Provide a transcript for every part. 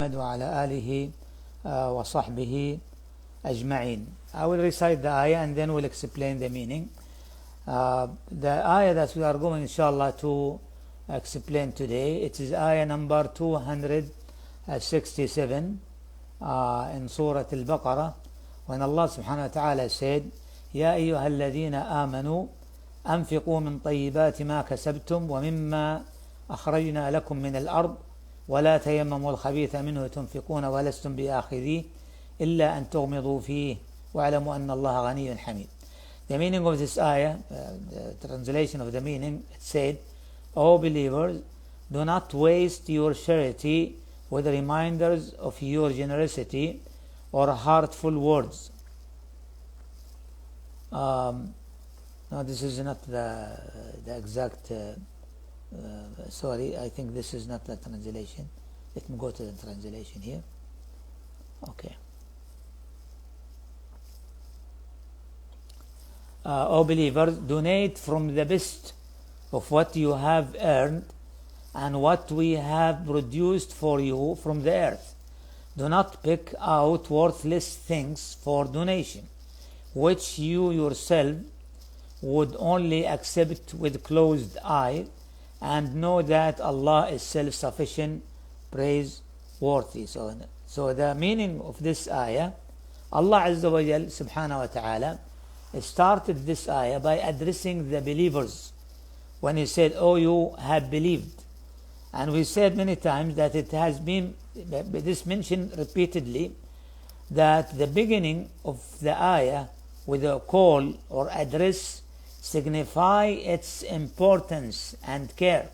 وعلى آله وصحبه أجمعين. I will recite the ayah and then we'll explain the meaning. The ayah that we are going inshallah to explain today, it is ayah number 267 in Surah Al-Baqarah, when Allah subhanahu wa ta'ala said, يا أيها الذين آمنوا أنفقوا من طيبات ما كسبتم ومما أخرجنا لكم من الأرض ولا تيمموا الخبيث منه تنفقون ولستم بآخذيه إلا أن تغمضوا فيه واعلموا أن الله غني حميد. The meaning of this ayah, the translation of the meaning, it said, O believers, do not waste your charity with reminders of your generosity or heartful words. No, this is not the exact sorry, I think this is not the translation. Let me go to the translation here. Okay. O believers, donate from the best of what you have earned and what we have produced for you from the earth. Do not pick out worthless things for donation, which you yourself would only accept with closed eyes, and know that Allah is self-sufficient, praiseworthy. So the meaning of this ayah, Allah Azza wa Jal subhanahu wa ta'ala started this ayah by addressing the believers when He said, "Oh, you have believed." And we said many times that it has been this mentioned repeatedly, that the beginning of the ayah with a call or address signify its importance and care.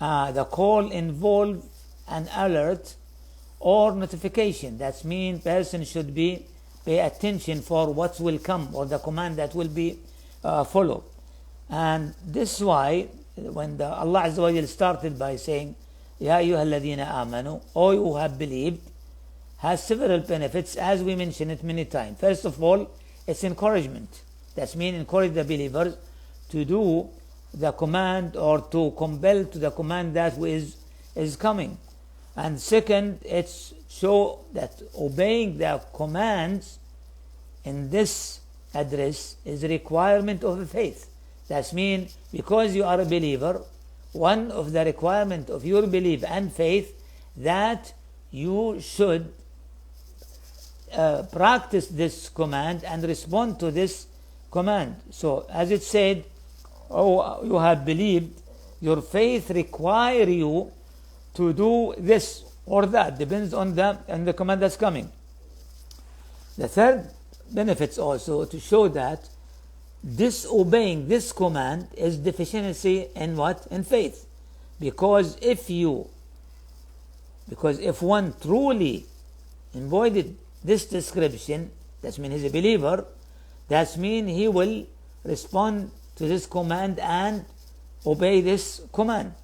The call involves an alert or notification. That means person should pay attention for what will come or the command that will be followed. And this is why when Allah Azza wa Jal started by saying, Ya ayyuha alladhina amanu, O you who have believed, has several benefits, as we mentioned it many times. First of all, it's encouragement. That means encourage the believers to do the command or to compel to the command that is coming. And second, it's show that obeying the commands in this address is a requirement of the faith. That means because you are a believer, one of the requirements of your belief and faith that you should practice this command and respond to this command. So as it said, oh, you have believed, your faith require you to do this or that, depends on the command that's coming. The third benefits also to show that disobeying this command is deficiency in what? In faith. Because if one truly embodied this description, that means he's a believer, that means he will respond to this command and obey this command.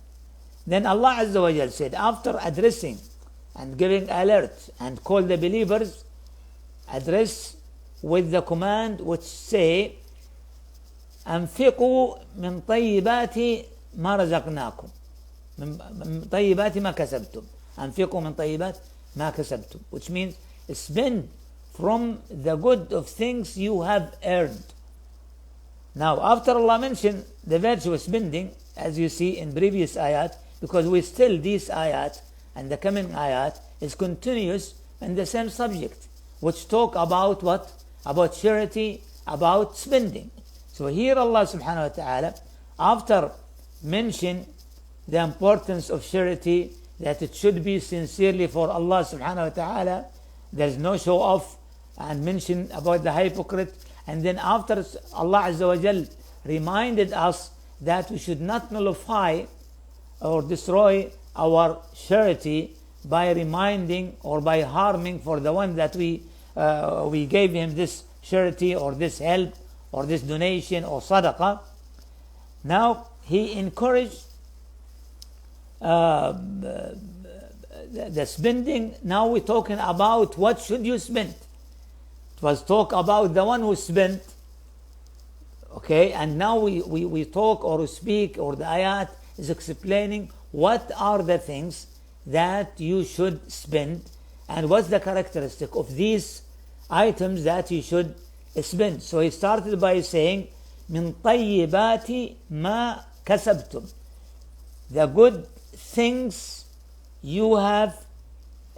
Then Allah Azza wa Jal said, after addressing and giving alert and call the believers, address with the command which say, أنفقوا من طيبات ما رزقناكم من طيبات ما كسبتم أنفقوا من طيبات ما كسبتم, which means spend from the good of things you have earned. Now, after Allah mentioned the virtue of spending, as you see in previous ayat, because we still these ayat and the coming ayat is continuous in the same subject, which talk about what? About charity, about spending. So here Allah subhanahu wa ta'ala, after mention the importance of charity, that it should be sincerely for Allah subhanahu wa ta'ala, there's no show off, and mention about the hypocrite, and then after Allah Azza wa Jal reminded us that we should not nullify or destroy our charity by reminding or by harming for the one that we gave him this charity or this help or this donation or sadaqah. Now He encouraged the spending. Now we're talking about what should you spend. It was talk about the one who spent, okay, and now we talk or speak, or the ayat is explaining what are the things that you should spend, and what's the characteristic of these items that you should spend. So he started by saying, من طيبات ما كسبتم, the good things you have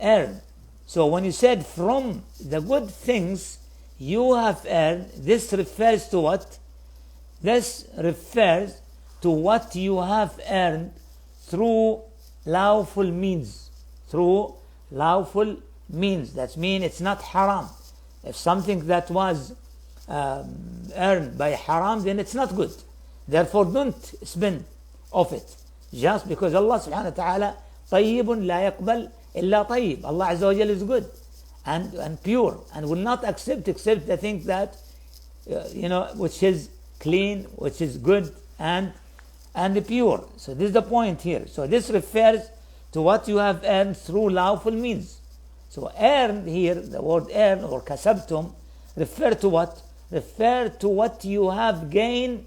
earned. So when you said from the good things you have earned, this refers to what? This refers to what you have earned through lawful means. Through lawful means. That means it's not haram. If something that was earned by haram, then it's not good. Therefore, don't spend of it. Just because Allah subhanahu wa ta'ala طيب لا يقبل إلا طيب. Allah Azza wa Jal is good and pure and will not accept the thing that which is clean, which is good and pure. So this is the point here. So this refers to what you have earned through lawful means. So earned here, the word earn or kasabtum, refer to what? Refer to what you have gained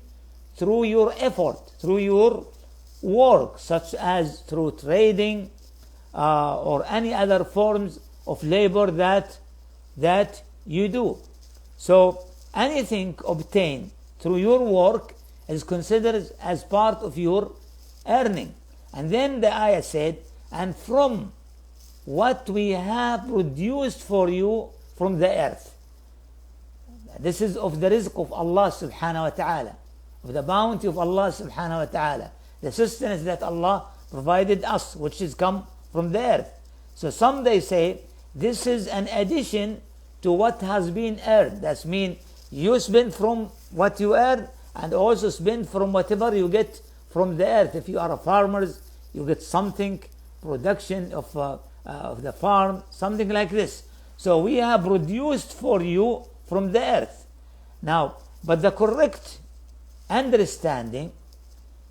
through your effort, through your work, such as through trading or any other forms of labor that you do. So anything obtained through your work is considered as part of your earning. And then the ayah said, and from what we have produced for you from the earth. This is of the rizq of Allah subhanahu wa ta'ala, of the bounty of Allah subhanahu wa ta'ala, the sustenance that Allah provided us, which is come from the earth. So some they say this is an addition to what has been earned. That means you spend from what you earn and also spend from whatever you get from the earth. If you are a farmer, you get something, production of the farm, something like this. So we have produced for you from the earth. Now, but the correct understanding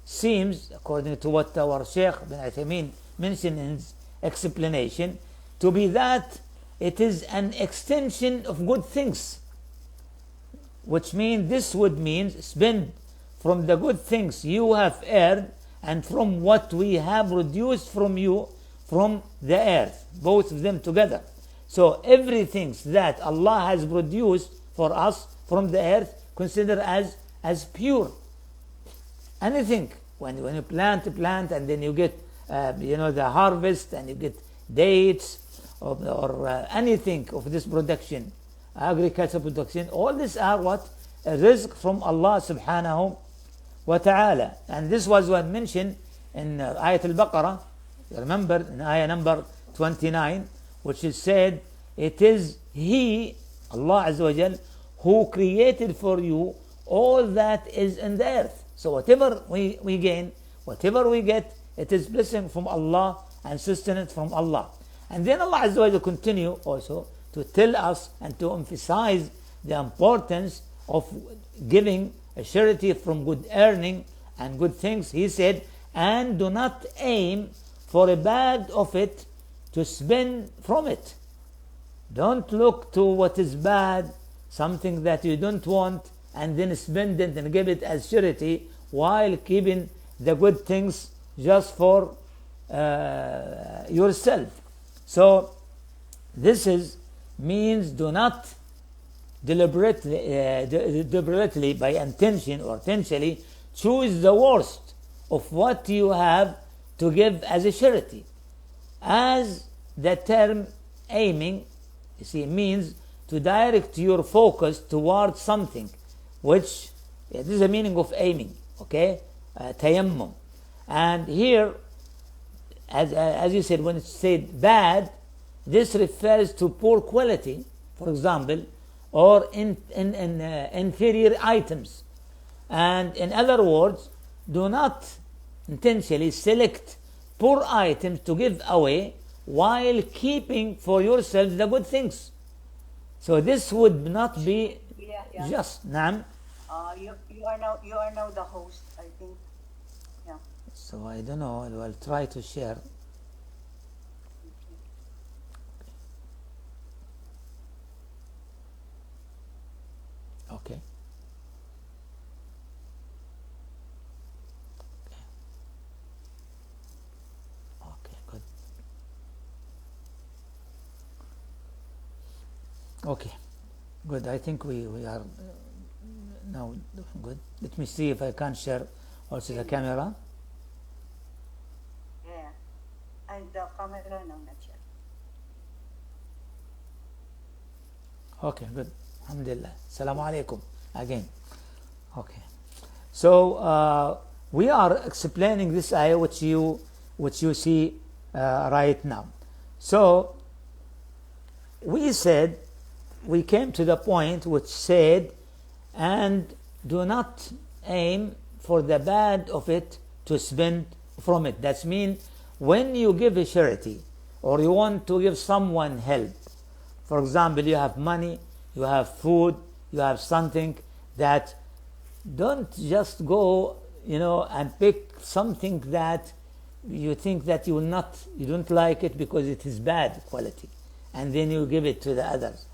seems, according to what our Shaykh bin Uthaymeen mentioned in his explanation, to be that it is an extension of good things, which means this would mean spend from the good things you have earned and from what we have produced from you from the earth, both of them together. So everything that Allah has produced for us from the earth, consider as pure. Anything, when you plant and then you get the harvest and you get dates or anything of this production, agricultural production, all these are what? A rizq from Allah subhanahu wa ta'ala. And this was what mentioned in ayat Al-Baqarah. Remember in ayah number 29, which is said, it is He, Allah Azza wa Jal, who created for you all that is in the earth. So whatever we gain, whatever we get, it is blessing from Allah and sustenance from Allah. And then Allah Azza wa Jal continue also to tell us and to emphasize the importance of giving a charity from good earning and good things. He said, and do not aim for a bad of it to spend from it. Don't look to what is bad, something that you don't want, and then spend it and give it as charity while keeping the good things just for yourself. So this means do not deliberately by intention or intentionally choose the worst of what you have to give as a charity. As the term aiming, you see, means to direct your focus towards something, which this is the meaning of aiming, okay? Tayammum. And here, as you said, when it's said bad, this refers to poor quality, for example, or inferior items. And in other words, do not intentionally select poor items to give away while keeping for yourself the good things. So this would not be just. Naam. You are now the host, I think. Yeah. So I don't know. I'll try to share. Okay. Okay, good. Okay, good. I think we are now good. Let me see if I can share also the camera. Yeah. And the camera, no, not yet. Okay, good. Alhamdulillah. Assalamu alaikum again. Okay. So we are explaining this ayah which you see right now. So we came to the point which said, and do not aim for the bad of it to spend from it. That means when you give a charity or you want to give someone help, for example, you have money, you have food, you have something, that don't just go, and pick something that you think that you don't like it because it is bad quality, and then you give it to the others.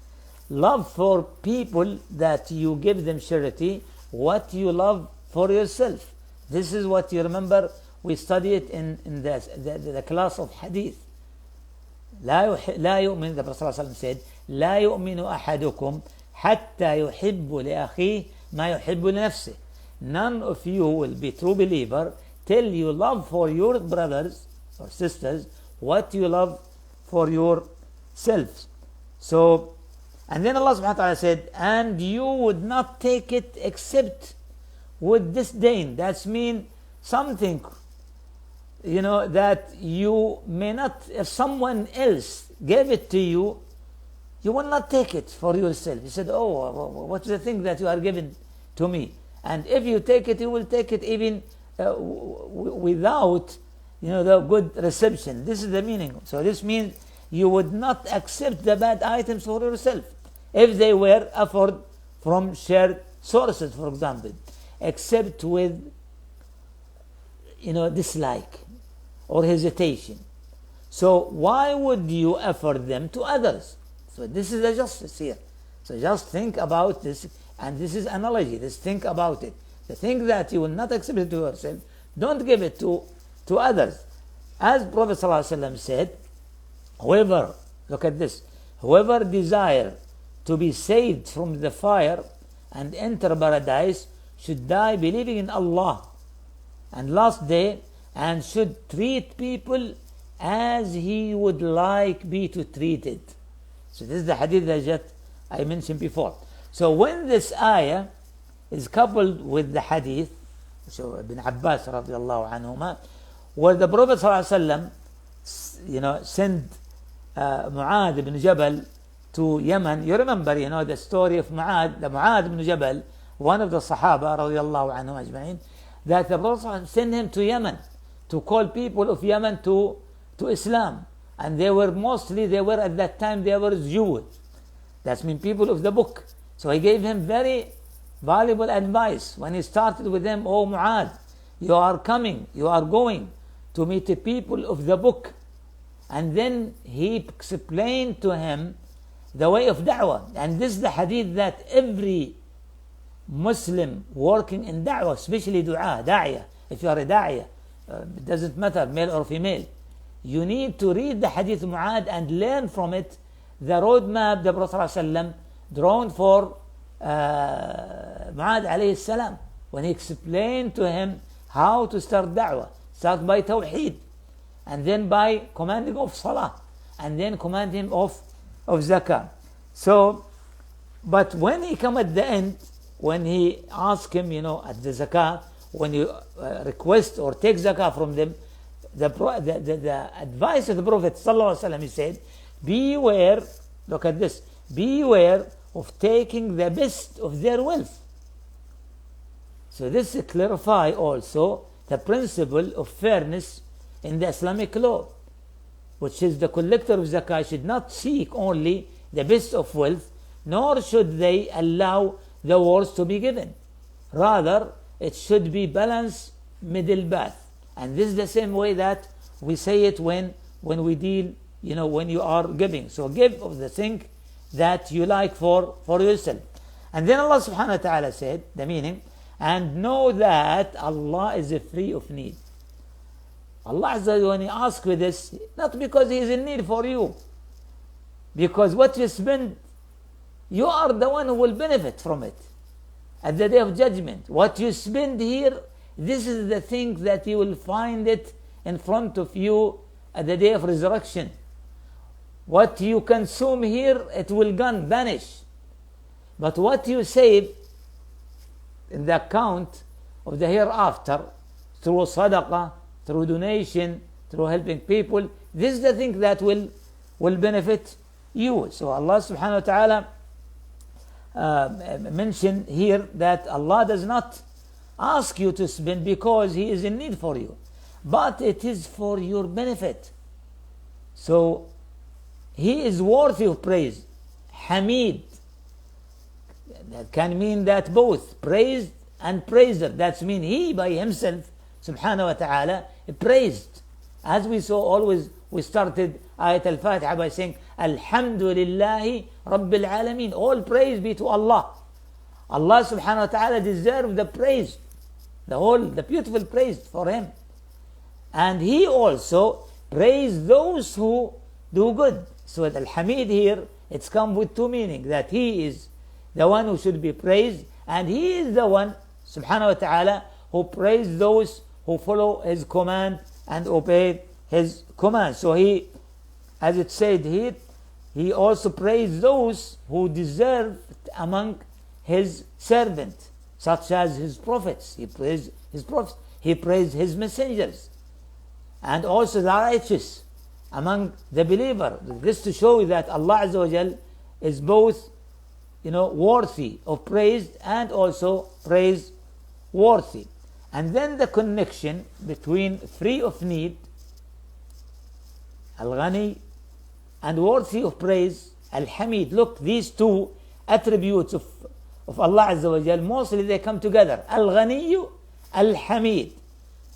Love for people that you give them charity what you love for yourself. This is what you remember we studied in the class of hadith. لا يؤمن, the Prophet ﷺ said, لا يؤمن أحدكم حتى يحب لأخيه ما يحب لنفسه. None of you will be true believer till you love for your brothers or sisters what you love for yourselves. So, and then Allah subhanahu wa ta'ala said, and you would not take it except with disdain. That's mean something, that you may not, if someone else gave it to you, you will not take it for yourself. You said, oh, what's the thing that you are giving to me? And if you take it, you will take it even without, the good reception. This is the meaning. So this means you would not accept the bad items for yourself if they were offered from shared sources, for example, except with, dislike or hesitation. So why would you offer them to others? So this is the justice here. So just think about this, and this is analogy. Just think about it. The thing that you will not accept it to yourself, don't give it to others. As Prophet ﷺ said, whoever, look at this, whoever desire to be saved from the fire and enter paradise should die believing in Allah and last day, and should treat people as he would like be to treated. So this is the hadith that I mentioned before. So when this ayah is coupled with the hadith, so Ibn Abbas radiallahu anhuma, where the Prophet sallallahu alaihi wasallam, sent Mu'adh ibn Jabal to Yemen. You remember, the story of Mu'adh ibn Jabal, one of the Sahaba radiallahu anhum ajma'in, that the Prophet sent him to Yemen to call people of Yemen to Islam. And they were at that time, they were Jews. That means people of the book. So he gave him very valuable advice when he started with them. Oh Mu'adh, you are going to meet the people of the book. And then he explained to him the way of da'wah. And this is the hadith that every Muslim working in da'wah, especially da'iyah, if you are a da'iyah, it doesn't matter male or female, you need to read the hadith of Mu'adh and learn from it the roadmap the Prophet ﷺ drawn for Mu'adh alayhi salam, when he explained to him how to start da'wah. Start by tawheed, and then by commanding of salah, and then commanding of zakah. So, but when he come at the end, when he asked him, at the zakah, when you request or take zakah from them, the advice of the Prophet ﷺ, he said, beware, look at this, beware of taking the best of their wealth. So this clarify also the principle of fairness in the Islamic law, which is the collector of zakah should not seek only the best of wealth, nor should they allow the worst to be given. Rather, it should be balanced middle path. And this is the same way that we say it when we deal, when you are giving. So give of the thing that you like for yourself. And then Allah subhanahu wa ta'ala said, the meaning, and know that Allah is free of need. Allah Azza wa Jalla, when He asks you this, not because He is in need for you, because what you spend You are the one who will benefit from it at the day of judgment. What you spend here, this is the thing that you will find it in front of you at the day of resurrection. What you consume here, it will gone, vanish. But what you save in the account of the hereafter, through sadaqah, through donation, through helping people, this is the thing that will benefit you. So Allah subhanahu wa ta'ala mentioned here that Allah does not ask you to spend because He is in need for you, but it is for your benefit. So He is worthy of praise. Hamid, that can mean that both praised and praiser. That means He by Himself subhanahu wa ta'ala praised. As we saw always, we started Ayat al-Fatiha by saying Alhamdulillahi Rabbil Alameen. All praise be to Allah. Allah subhanahu wa ta'ala deserves the praise, the beautiful praise for Him. And He also praised those who do good. So Al-Hamid here, it's come with two meanings, that He is the one who should be praised, and He is the one subhanahu wa ta'ala who praised those who follow His command and obey His command. So He, as it said here, He also praised those who deserve among His servants, such as His prophets. He praised His prophets. He praised His messengers, and also the righteous among the believer. This to show that Allah Azza wa Jal is both, worthy of praise and also praiseworthy. And then the connection between free of need, Al-Ghani, and worthy of praise, Al-Hamid. Look, these two attributes of Allah Azza wa Jal, mostly they come together. Al-Ghani, Al-Hamid.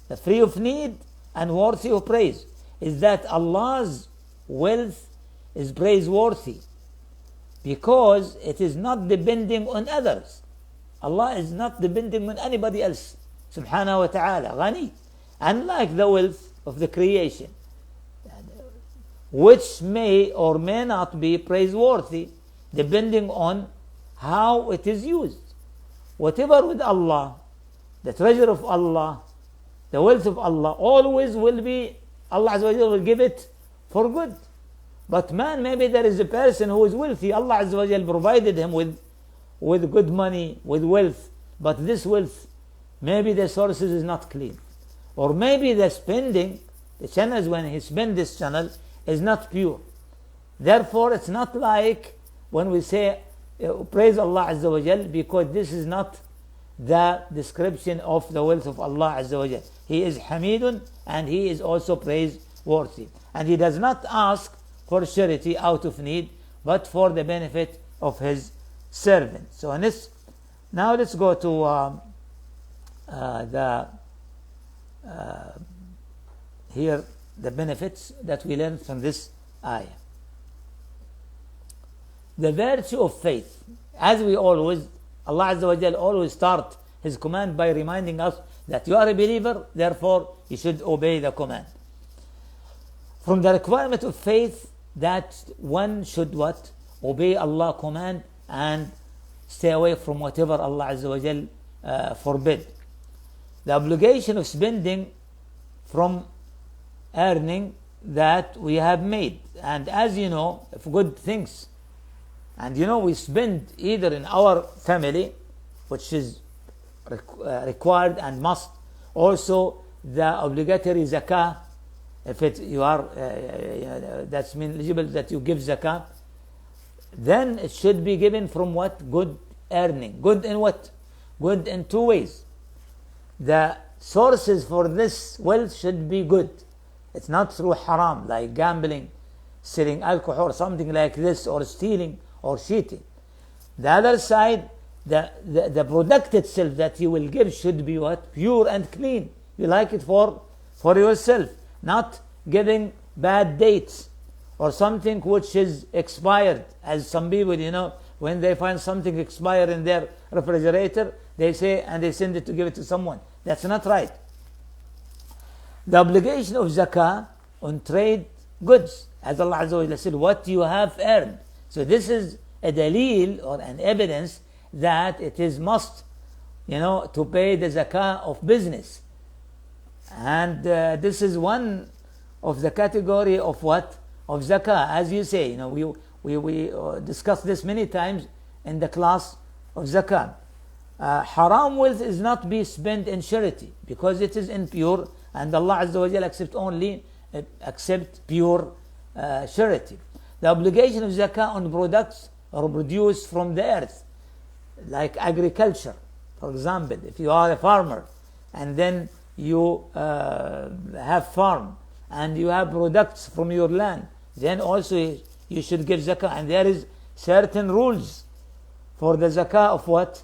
The free of need and worthy of praise is that Allah's wealth is praiseworthy because it is not depending on others. Allah is not depending on anybody else subhanahu wa ta'ala. Ghani. Unlike the wealth of the creation, which may or may not be praiseworthy depending on how it is used. Whatever with Allah, the treasure of Allah, the wealth of Allah, always will be, Allah Azza wa Jalla will give it for good. But man, maybe there is a person who is wealthy, Allah Azza wa Jalla provided him with good money, with wealth, but this wealth, maybe the sources is not clean. Or maybe the spending, the channels when he spends this channel is not pure. Therefore, it's not like when we say praise Allah Azza wa Jal, because this is not the description of the wealth of Allah Azza wa Jal. He is Hamidun and He is also praiseworthy. And He does not ask for charity out of need, but for the benefit of His servant. So now let's go to here the benefits that we learn from this ayah. The virtue of faith. As we always, Allah Azza wa Jal always start His command by reminding us that you are a believer, therefore you should obey the command. From the requirement of faith, that one should what? Obey Allah's command and stay away from whatever Allah Azza wa Jal forbid. The obligation of spending from earning that we have made. And as you know, if good things, and we spend either in our family, which is required and must, also the obligatory zakah, if you are that's mean eligible that you give zakah, then it should be given from what? Good earning. Good in what? Good in two ways. The sources for this wealth should be good. It's not through haram, like gambling, selling alcohol, something like this, or stealing or cheating. The other side, the product itself that you will give should be what? Pure and clean. You like it for yourself, not giving bad dates or something which is expired. As some people, when they find something expired in their refrigerator, they say, and they send it to give it to someone. That's not right. The obligation of zakah on trade goods, as Allah Azza wa Jalla said, what you have earned. So this is a dalil or an evidence that it is must, to pay the zakah of business. And this is one of the category of what? Of zakah, as you say. We discussed this many times in the class of zakah. Haram wealth is not be spent in charity because it is impure, and Allah Azza wa Jalla accept pure charity. The obligation of zakah on products or produced from the earth, like agriculture. For example, if you are a farmer and then you have farm and you have products from your land, then also you should give zakah. And there is certain rules for the zakah of what?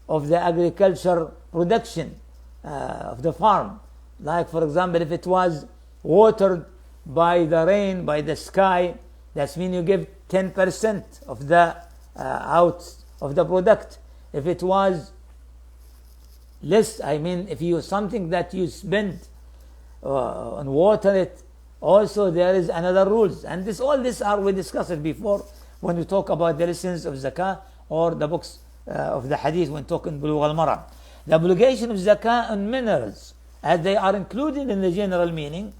Of the agriculture production of the farm. Like, for example, if it was watered by the rain, by the sky, that means you give 10% of the out of the product. If it was less, if you something that you spend on water it, also there is another rules. And we discussed it before when we talk about the lessons of zakah or the books of the hadith when talking Bulugh al-Maram. The obligation of zakah on minerals, as they are included in the general meaning,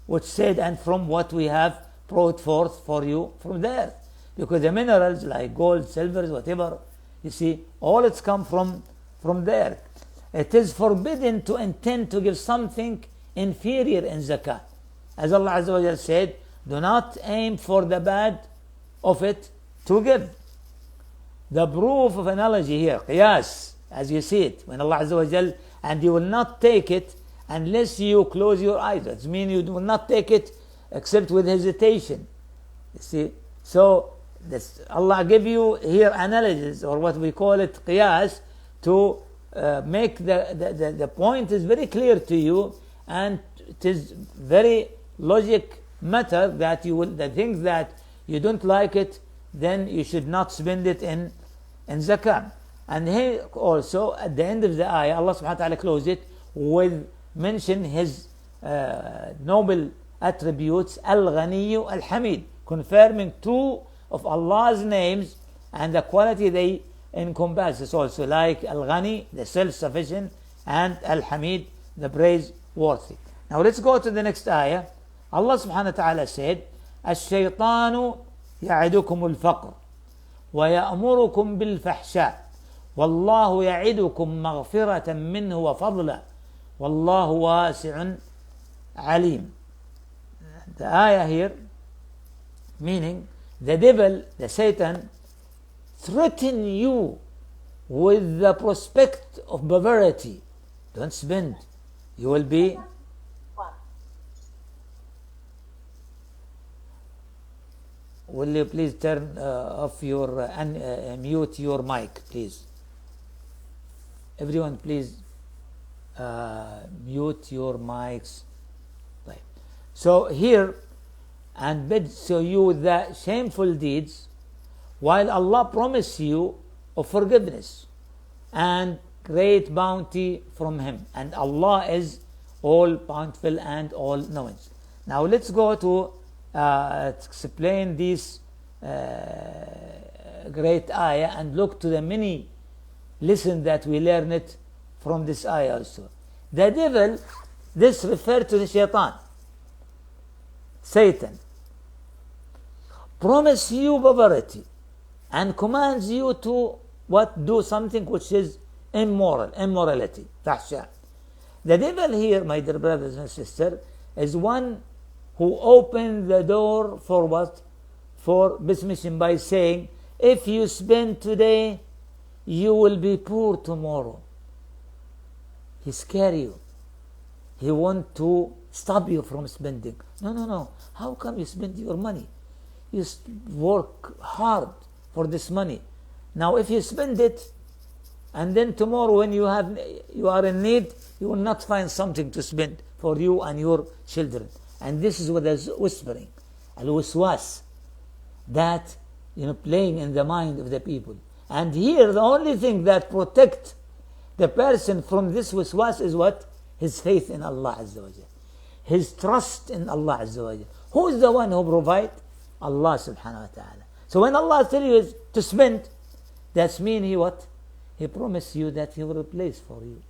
which said, and from what we have brought forth for you from the earth. Because the minerals like gold, silver, whatever, you see, all it's come from the earth. It is forbidden to intend to give something inferior in zakah. As Allah Azza wa Jalla said, do not aim for the bad of it to give. The proof of analogy here, qiyas, as you see it, when Allah Azza wa Jalla, and you will not take it unless you close your eyes. That means you will not take it except with hesitation. You see, so Allah give you here analogies, or what we call it qiyas, to make the point is very clear to you, and it is very logic matter that the things that you don't like it, then you should not spend it in zakah. And here also at the end of the ayah, Allah subhanahu wa ta'ala closed it with mention his noble attributes, Al-Ghaniyu Al-Hamid, confirming two of Allah's names and the quality they encompasses also, like Al-Ghani, the self-sufficient, and Al-Hamid, the praiseworthy. Now let's go to the next ayah. Allah subhanahu wa ta'ala said, الشيطان يعدكم الفقر ويأمركم بالفحشاء والله يعدكم مغفرة منه وفضلا والله واسع عليم. The ayah here, meaning the devil, the Satan, threaten you with the prospect of poverty. Don't spend. You will be. Will you please turn off your mute your mic, please? Everyone, please mute your mics. Right. So here, and bid show you the shameful deeds, while Allah promised you of forgiveness and great bounty from Him, and Allah is all bountiful and all knowing. Now let's go to explain this great ayah and look to the many lessons that we learn it from this ayah also. The devil, this refers to the shaitan, Satan, promise you poverty and commands you to do something which is immorality, fahsha. The devil here, my dear brothers and sisters, is one who opened the door for what? For this mission by saying, if you spend today, you will be poor tomorrow. He scare you. He want to stop you from spending. No. How come you spend your money? You work hard for this money. Now if you spend it, and then tomorrow when you are in need, you will not find something to spend for you and your children. And this is what is whispering, al-waswas, that playing in the mind of the people. And here the only thing that protects the person from this waswas is what? His faith in Allah Azza wa Jal, his trust in Allah Azza wa Jal. Who is the one who provides? Allah subhanahu wa ta'ala. So when Allah tells you to spend, that's mean He what? He promised you that He will replace for you.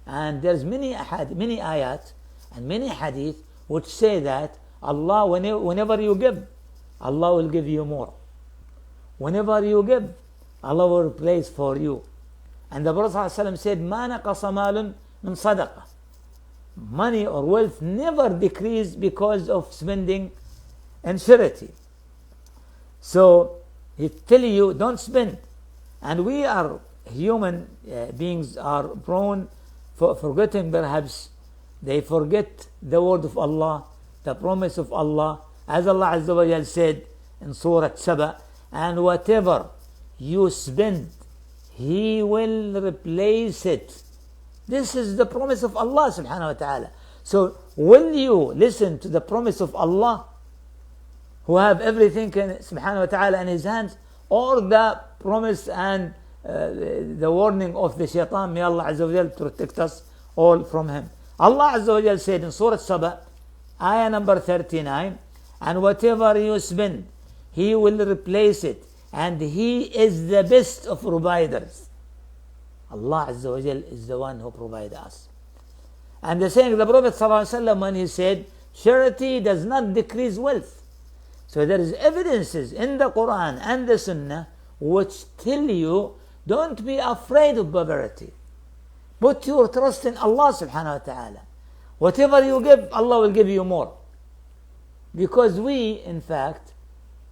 And there's many ayat and many hadith which say that Allah, whenever you give, Allah will give you more. Whenever you give, Allah will replace for you. And the Prophet ﷺ said, مَا نَقَصَ مَالٌ مِنْ صَدَقَةٍ. Money or wealth never decrease because of spending and charity. So He tell you, don't spend. And we are human beings are prone for forgetting perhaps. They forget the word of Allah, the promise of Allah. As Allah Azza wa Jal said in Surah Saba, and whatever you spend, He will replace it. This is the promise of Allah subhanahu wa ta'ala. So will you listen to the promise of Allah, who have everything subhanahu wa ta'ala in His hands, or the promise and the warning of the shaitan? May Allah Azza wa Jal protect us all from him. Allah Azza wa Jal said in Surah Saba, ayah number 39, and whatever you spend, He will replace it, and He is the best of providers. Allah Azza wa Jal is the one who provides us. And the saying the Prophet ﷺ, when he said, charity does not decrease wealth. So there is evidences in the Quran and the Sunnah which tell you, don't be afraid of poverty. Put your trust in Allah subhanahu wa ta'ala. Whatever you give, Allah will give you more. Because we, in fact,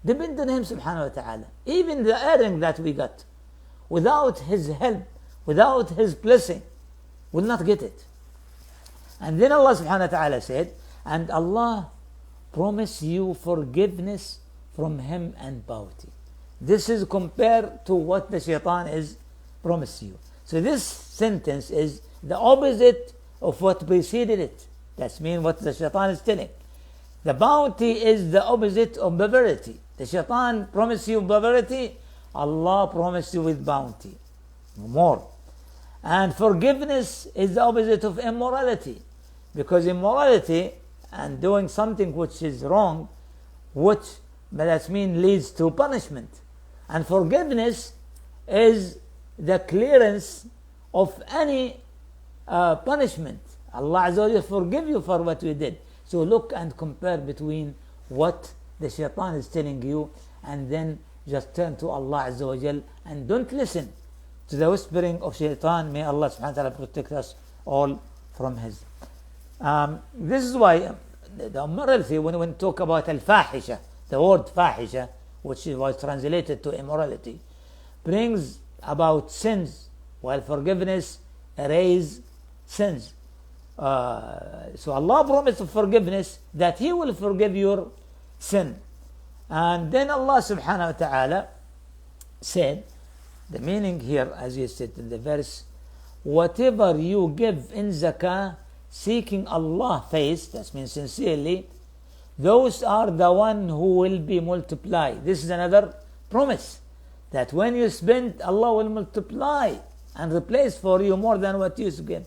depend on Him subhanahu wa ta'ala. Even the earning that we got, without His help, without His blessing, will not get it. And then Allah subhanahu wa ta'ala said, and Allah promise you forgiveness from Him and bounty. This is compared to what the shaitan is promised you. So this sentence is the opposite of what preceded it. That's mean what the shaitan is telling. The bounty is the opposite of poverty. The shaitan promised you poverty, Allah promised you with bounty, more. And forgiveness is the opposite of immorality. Because immorality and doing something which is wrong, which that means leads to punishment. And forgiveness is the clearance of any punishment. Allah Azza wa Jalla forgive you for what you did. So look and compare between what the shaitan is telling you, and then just turn to Allah Azza wa Jalla and don't listen to the whispering of shaitan. May Allah subhanahu wa ta'ala protect us all from his. This is why the immorality, when we talk about al-fahisha, the word fahisha, which was translated to immorality, brings about sins, while forgiveness erases sins. So Allah promised forgiveness, that He will forgive your sin. And then Allah subhanahu wa ta'ala said, the meaning here, as you said in the verse, whatever you give in zakah, seeking Allah face, that means sincerely, those are the one who will be multiplied. This is another promise, that when you spend, Allah will multiply and replace for you more than what you give.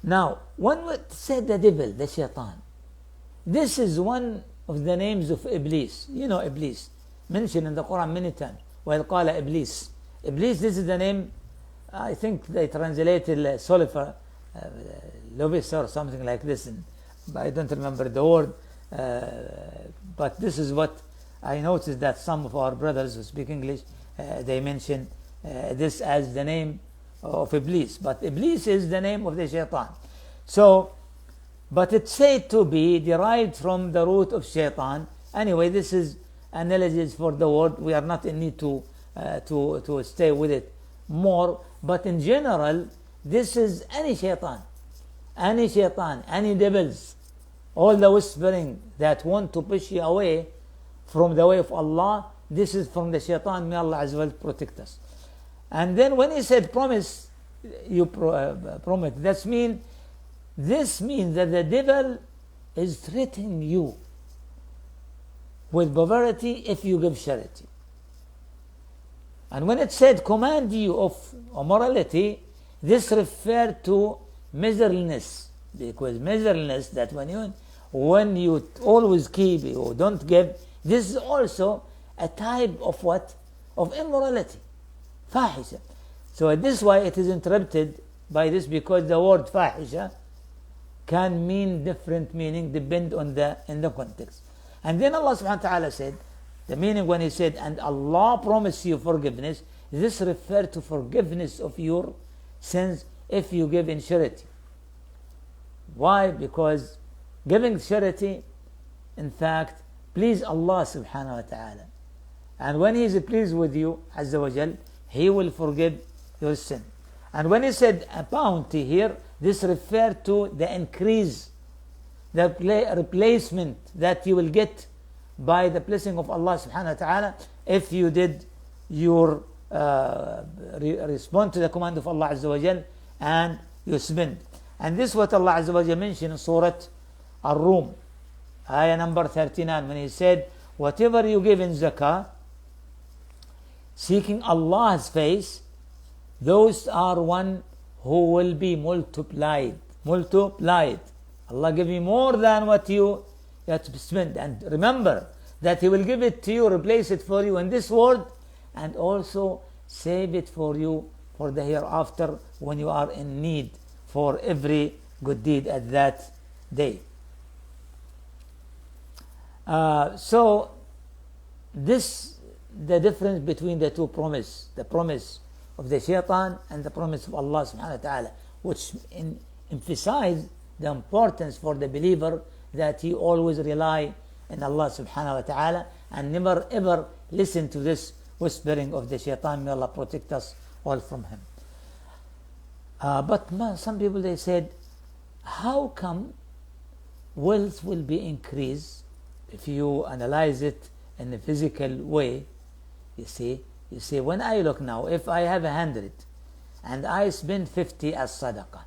Now, one would say the devil, the shaitan. This is one of the names of Iblis. You know Iblis, mentioned in the Quran many times. وَإِذْ قَالَ Iblis. Iblis, this is the name, I think they translated Solifer, Lovis or something like this. But I don't remember the word. But this is what I noticed, that some of our brothers who speak English, they mention this as the name of Iblis. But Iblis is the name of the shaitan. So, but it's said to be derived from the root of shaitan. Anyway, this is analysis for the word. We are not in need to stay with it more. But in general, this is any shaitan, any devils, all the whispering that want to push you away from the way of Allah. This is from the shaitan. May Allah Azza wa Jalla protect us. And then when He said promise, you promise, this means that the devil is threatening you with poverty if you give charity. And when it said command you of morality, this referred to miserliness, because miserliness, that when you always keep or don't give, this is also a type of what? Of immorality. Fahisha. So this is why it is interrupted by this, because the word fahisha can mean different meaning depend on in the context. And then Allah subhanahu wa ta'ala said, the meaning when he said, and Allah promised you forgiveness, this refers to forgiveness of your sins if you give in charity. Why? Because giving charity, in fact, please Allah subhanahu wa ta'ala. And when He is pleased with you, Azza wa Jal, He will forgive your sin. And when He said a bounty here, this refers to the increase, the replacement that you will get by the blessing of Allah subhanahu wa ta'ala if you did your respond to the command of Allah Azza wa Jal and you spend. And this is what Allah Azza wa Jal mentioned in Surah Ar-Rum, ayah number 39, when He said, whatever you give in zakah, seeking Allah's face, those are one who will be multiplied. Allah give you more than what you have to spend. And remember that He will give it to you, replace it for you in this world, and also save it for you for the hereafter when you are in need for every good deed at that day. So this the difference between the two promise, the promise of the shaitan and the promise of Allah subhanahu wa ta'ala, which emphasize the importance for the believer that he always rely on Allah subhanahu wa ta'ala and never ever listen to this whispering of the shaitan. May Allah protect us all from him. But some people, they said, how come wealth will be increased if you analyze it in a physical way? You see, when I look now, if I have 100 and I spend 50 as sadaqah,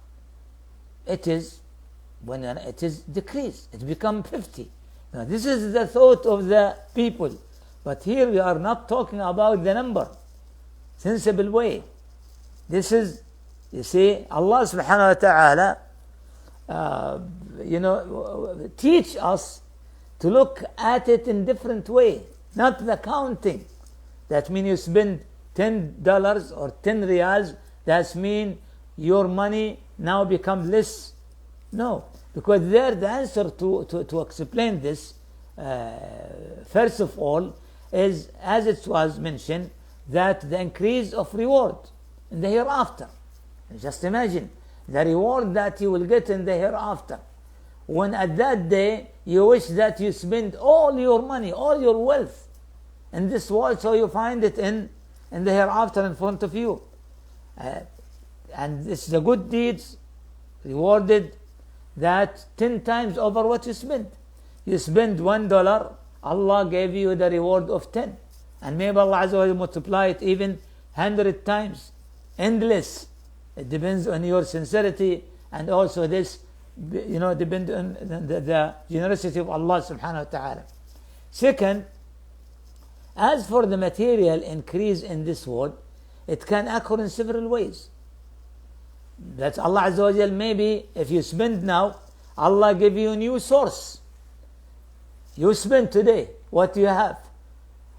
it is decreased, it becomes 50. Now this is the thought of the people, but here we are not talking about the number, sensible way. This is, you see, Allah subhanahu wa ta'ala teach us to look at it in different way, not the counting. That means you spend $10 or 10 riyals, that means your money now becomes less. No, because there the answer to explain this, first of all, is, as it was mentioned, that the increase of reward in the hereafter. Just imagine the reward that you will get in the hereafter, when at that day you wish that you spend all your money, all your wealth in this world, so you find it in the hereafter in front of you. And it's the good deeds rewarded that 10 times over what you spend. You spend $1, Allah gave you the reward of 10. And maybe Allah Azza wa Jalla multiply it even 100 times. Endless. It depends on your sincerity, and also this, depend on the generosity of Allah subhanahu wa ta'ala. Second, as for the material increase in this world, it can occur in several ways. That's Allah Azza wa Jal, maybe if you spend now, Allah give you a new source. You spend today what you have,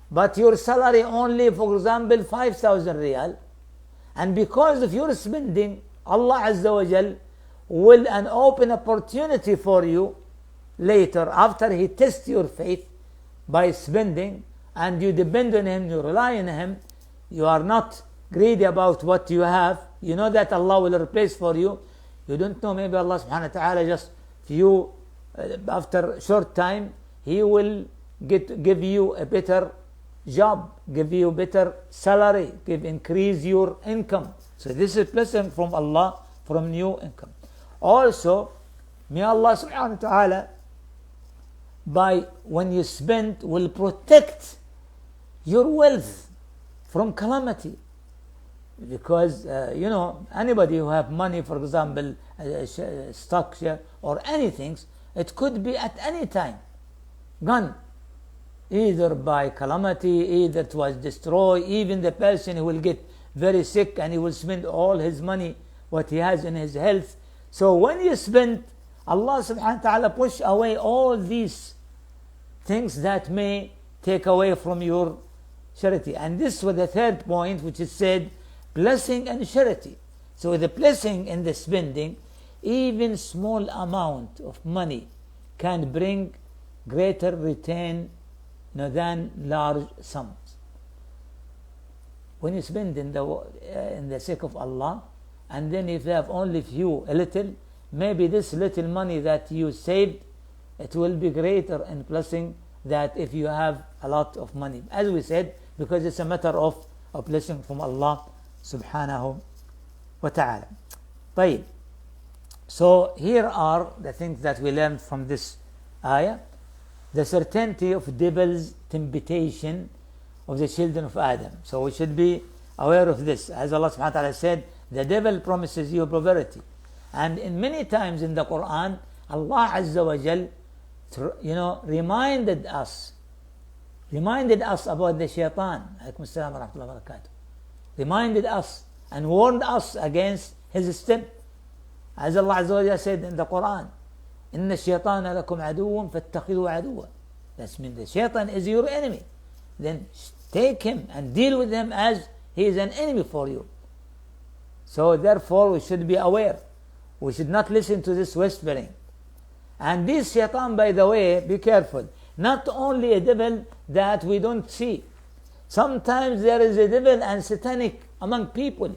but your salary only, for example, 5,000 riyal, and because of your spending, Allah Azza wa Jal will an open opportunity for you later, after He tests your faith by spending, and you depend on Him, you rely on Him, you are not greedy about what you have, you know that Allah will replace for you. You don't know, maybe Allah subhanahu wa ta'ala just after short time, He will give you a better job, give you better salary, increase your income. So this is a blessing from Allah, from new income. Also, may Allah subhanahu wa ta'ala, when you spend, will protect your wealth from calamity. Because anybody who have money, for example, stock share or anything, it could be at any time gone, either by calamity, either it was destroyed. Even the person who will get very sick and he will spend all his money, what he has in his health. So when you spend, Allah subhanahu wa ta'ala push away all these things that may take away from your charity. And this was the third point, which is said, blessing and charity. So the blessing in the spending, even small amount of money can bring greater return than large sums. When you spend in the sake of Allah, and then if you have only a little, maybe this little money that you saved, it will be greater in blessing that if you have a lot of money. As we said, because it's a matter of a blessing from Allah subhanahu wa ta'ala. طيب. So here are the things that we learned from this ayah. The certainty of devil's temptation of the children of Adam. So we should be aware of this. As Allah subhanahu wa ta'ala said, the devil promises you poverty. And in many times in the Quran, Allah Azza wa Jal, reminded us about the shaitan. Alaykum assalam wa rahmatullahi wa barakatuh. Reminded us and warned us against his step. As Allah Azza wa Jal said in the Quran, إِنَّ الشَّيْطَانَ لَكُمْ عَدُوٌ فَاتَّخِذُوا عَدُوًا. That means the shaitan is your enemy. Then take him and deal with him as he is an enemy for you. So therefore we should be aware. We should not listen to this whispering. And this shaitan, by the way, be careful. Not only a devil that we don't see. Sometimes there is a devil and satanic among people.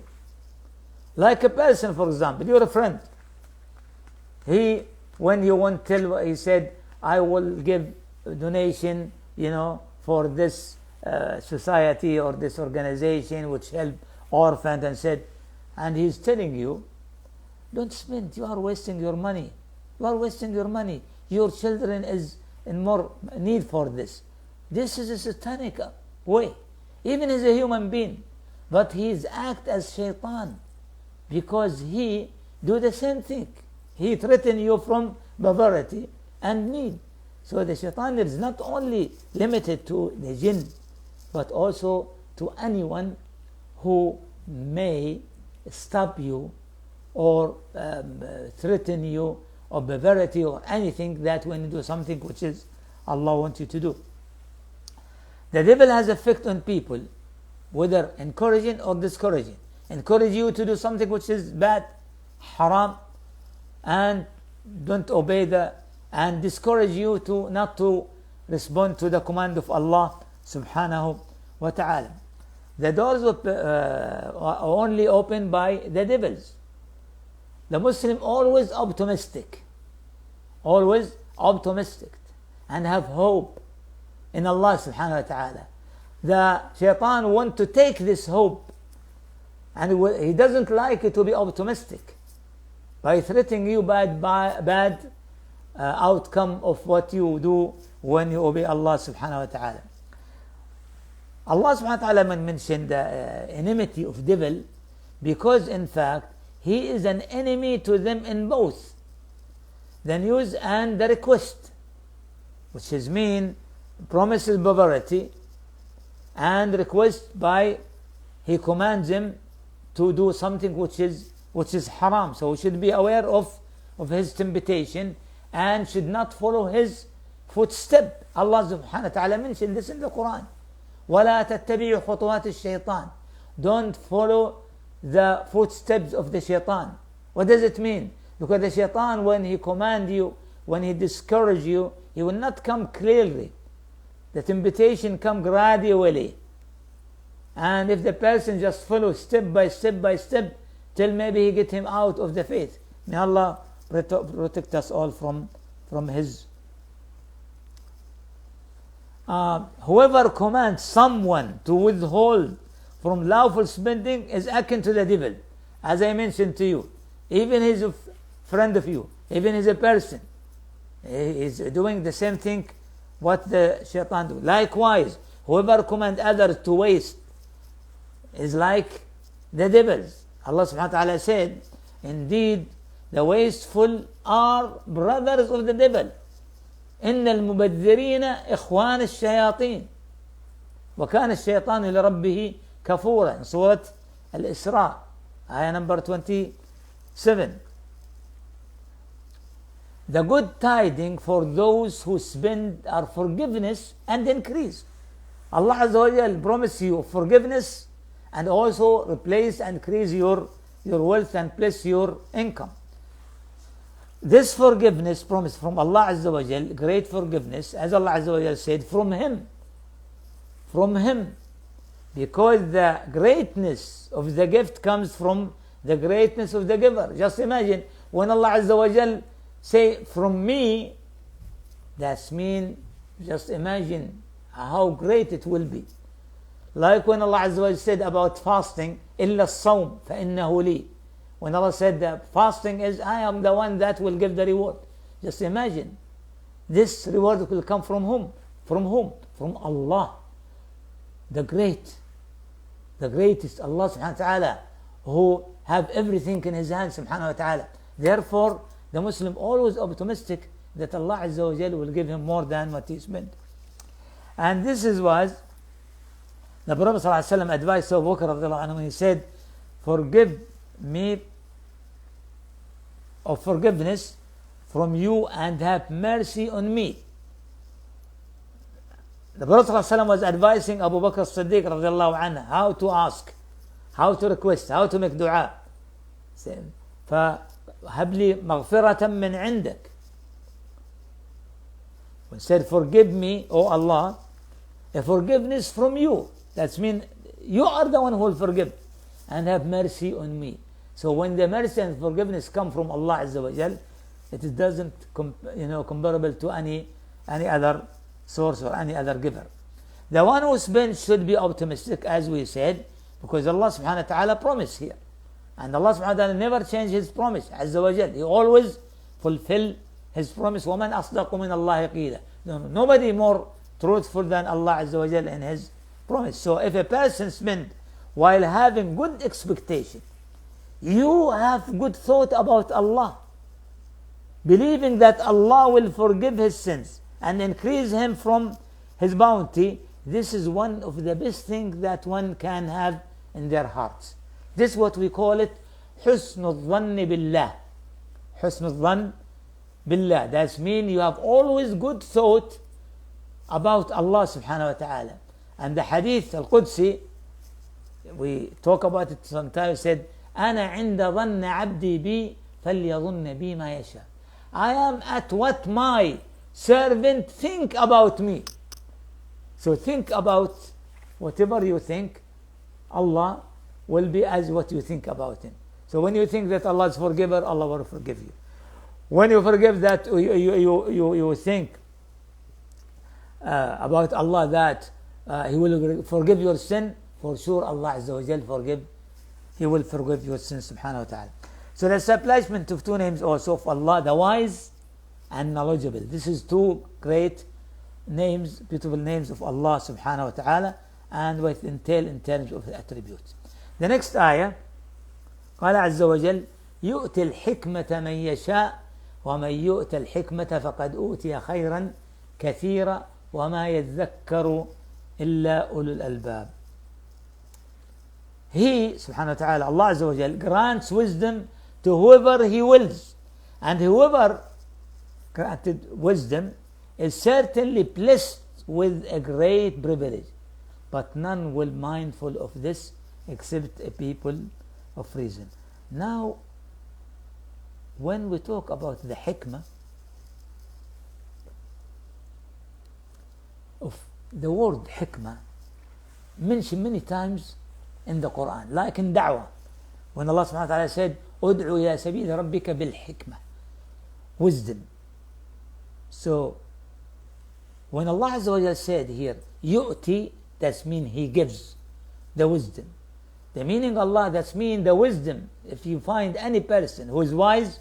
Like a person, for example, you're a friend. When you won't tell, he said, I will give donation, for this society or this organization which help orphans, and he's telling you, don't spend, you are wasting your money. You are wasting your money. Your children is in more need for this. This is a satanic way. Even as a human being. But he is act as shaitan. Because he do the same thing. He threaten you from poverty and need. So the shaitan is not only limited to the jinn, but also to anyone who may stop you or threaten you or poverty or anything that when you do something which is Allah wants you to do. The devil has effect on people, whether encouraging or discouraging. Encourage you to do something which is bad, haram, and don't obey and discourage you to not to respond to the command of Allah subhanahu wa ta'ala. The doors are only opened by the devils. The Muslim always optimistic and have hope in Allah subhanahu wa ta'ala. The shaitan want to take this hope, and he doesn't like it to be optimistic by threatening you bad outcome of what you do when you obey Allah subhanahu wa ta'ala. Allah subhanahu wa ta'ala mentioned the enmity of devil because in fact he is an enemy to them in both the news and the request, which is mean promises poverty and request by he commands them to do something which is haram. So we should be aware of his temptation and should not follow his footstep. Allah subhanahu wa ta'ala mentioned this in the Quran. وَلَا تَتَّبِعُوا خُطُوَاتِ الشَّيْطَانِ. Don't follow the footsteps of the shaitan. What does it mean? Because the shaitan, when he command you, when he discourage you, he will not come clearly. The temptation come gradually. And if the person just follows step by step, till maybe he get him out of the faith. May Allah protect us all from his. Whoever commands someone to withhold from lawful spending is akin to the devil. As I mentioned to you, even he's a friend of you, even he's a person, he's doing the same thing what the shaitan do. Likewise, whoever commands others to waste is like the devils. Allah subhanahu wa ta'ala said, indeed, the wasteful are brothers of the devil. إن المبذرين إخوان الشياطين وكان الشيطان لربه كفورا. Surah Al-Isra, ayah number 27. the good tidings for those who spend are forgiveness and increase. Allah Azza wa Jal promise you forgiveness and also replace and increase your wealth and bless your income. This forgiveness promise from Allah Azza wa Jal, great forgiveness, as Allah Azza wa Jal said, from Him, because the greatness of the gift comes from the greatness of the giver. Just imagine when Allah Azza wa Jal say from me, that means just imagine how great it will be. Like when Allah Azza wa Jal said about fasting, إِلَّا الصَّوْمِ فَإِنَّهُ لِي. When Allah said that fasting is, I am the one that will give the reward. Just imagine, this reward will come from whom? From whom? From Allah, the greatest, Allah subhanahu wa ta'ala, who have everything in His hands subhanahu wa ta'ala. Therefore, the Muslim always optimistic that Allah Azza wa Jal will give him more than what he spent. And this was the Prophet sallallahu alaihi wasallam advised Abu Bakr radiallahu anhu. He said, forgive me of forgiveness from you and have mercy on me. The Prophet ﷺ was advising Abu Bakr as-Siddiq radiallahu anhu how to ask, how to request, how to make dua. فهب لي مغفرة من عندك. He said, forgive me, O Allah, a forgiveness from you. That means you are the one who will forgive and have mercy on me. So when the mercy and forgiveness come from Allah Azza wa Jal, it doesn't comparable to any other source or any other giver. The one who spends should be optimistic, as we said, because Allah subhanahu wa ta'ala promised here. And Allah subhanahu wa ta'ala never changed His promise, Azza wa Jal. He always fulfill His promise. وَمَنْ أَصْدَقُ مِنَ اللَّهِ قِيلًا. Nobody more truthful than Allah Azza wa Jal in His promise. So if a person spend while having good expectation, you have good thought about Allah, believing that Allah will forgive his sins and increase him from His bounty, this is one of the best things that one can have in their hearts. This is what we call it حُسْنُ الظَّنِّ بِاللَّهِ. حُسْنُ الظَّنِّ بِاللَّهِ. That means you have always good thought about Allah subhanahu wa ta'ala. And the hadith al-Qudsi, we talk about it sometimes, said, أنا عند ظن عبدي بي فليظن بي ما يشاء. I am at what my servant think about me. So think about whatever you think, Allah will be as what you think about Him. So when you think that Allah is forgiver, Allah will forgive you. When you forgive that, you think about Allah that He will forgive your sin, for sure Allah Azza wa Jal He will forgive your sins subhanahu wa ta'ala. So there's a placement of two names also of Allah, the wise and knowledgeable. This is two great names, beautiful names of Allah subhanahu wa ta'ala, and with entail in terms of attributes. The next ayah, قال عز وجل يؤتي الحكمة من يشاء ومن يؤت الحكمة فقد أوتي خيرا كثيرا وما يذكر إلا أولو الألباب. He, subhanahu wa ta'ala, Allah Azza wa Jal, grants wisdom to whoever He wills. And whoever granted wisdom is certainly blessed with a great privilege. But none will mindful of this except a people of reason. Now, when we talk about the hikmah, of the word hikmah, mentioned many times in the Quran, like in da'wah, when Allah subhanahu wa ta'ala said, "Ud'u ila sabili rabbika bil hikmah," wisdom. So, when Allah Azza wa Jalla said here, "Yu'ti," that means He gives the wisdom. The meaning Allah, that means the wisdom. If you find any person who is wise,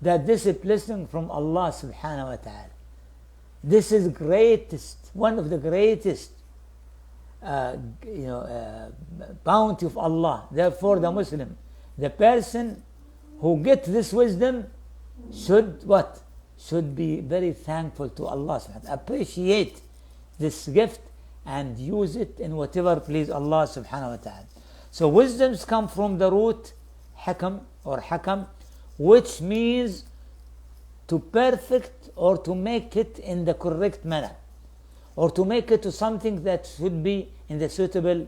that this is blessing from Allah subhanahu wa ta'ala. This is greatest, one of the greatest bounty of Allah. Therefore the Muslim, the person who gets this wisdom should what? Should be very thankful to Allah subhanahu wa ta'ala. Appreciate this gift and use it in whatever please Allah subhanahu wa ta'ala. So wisdoms come from the root hakam or hakam, which means to perfect or to make it in the correct manner, or to make it to something that should be in the suitable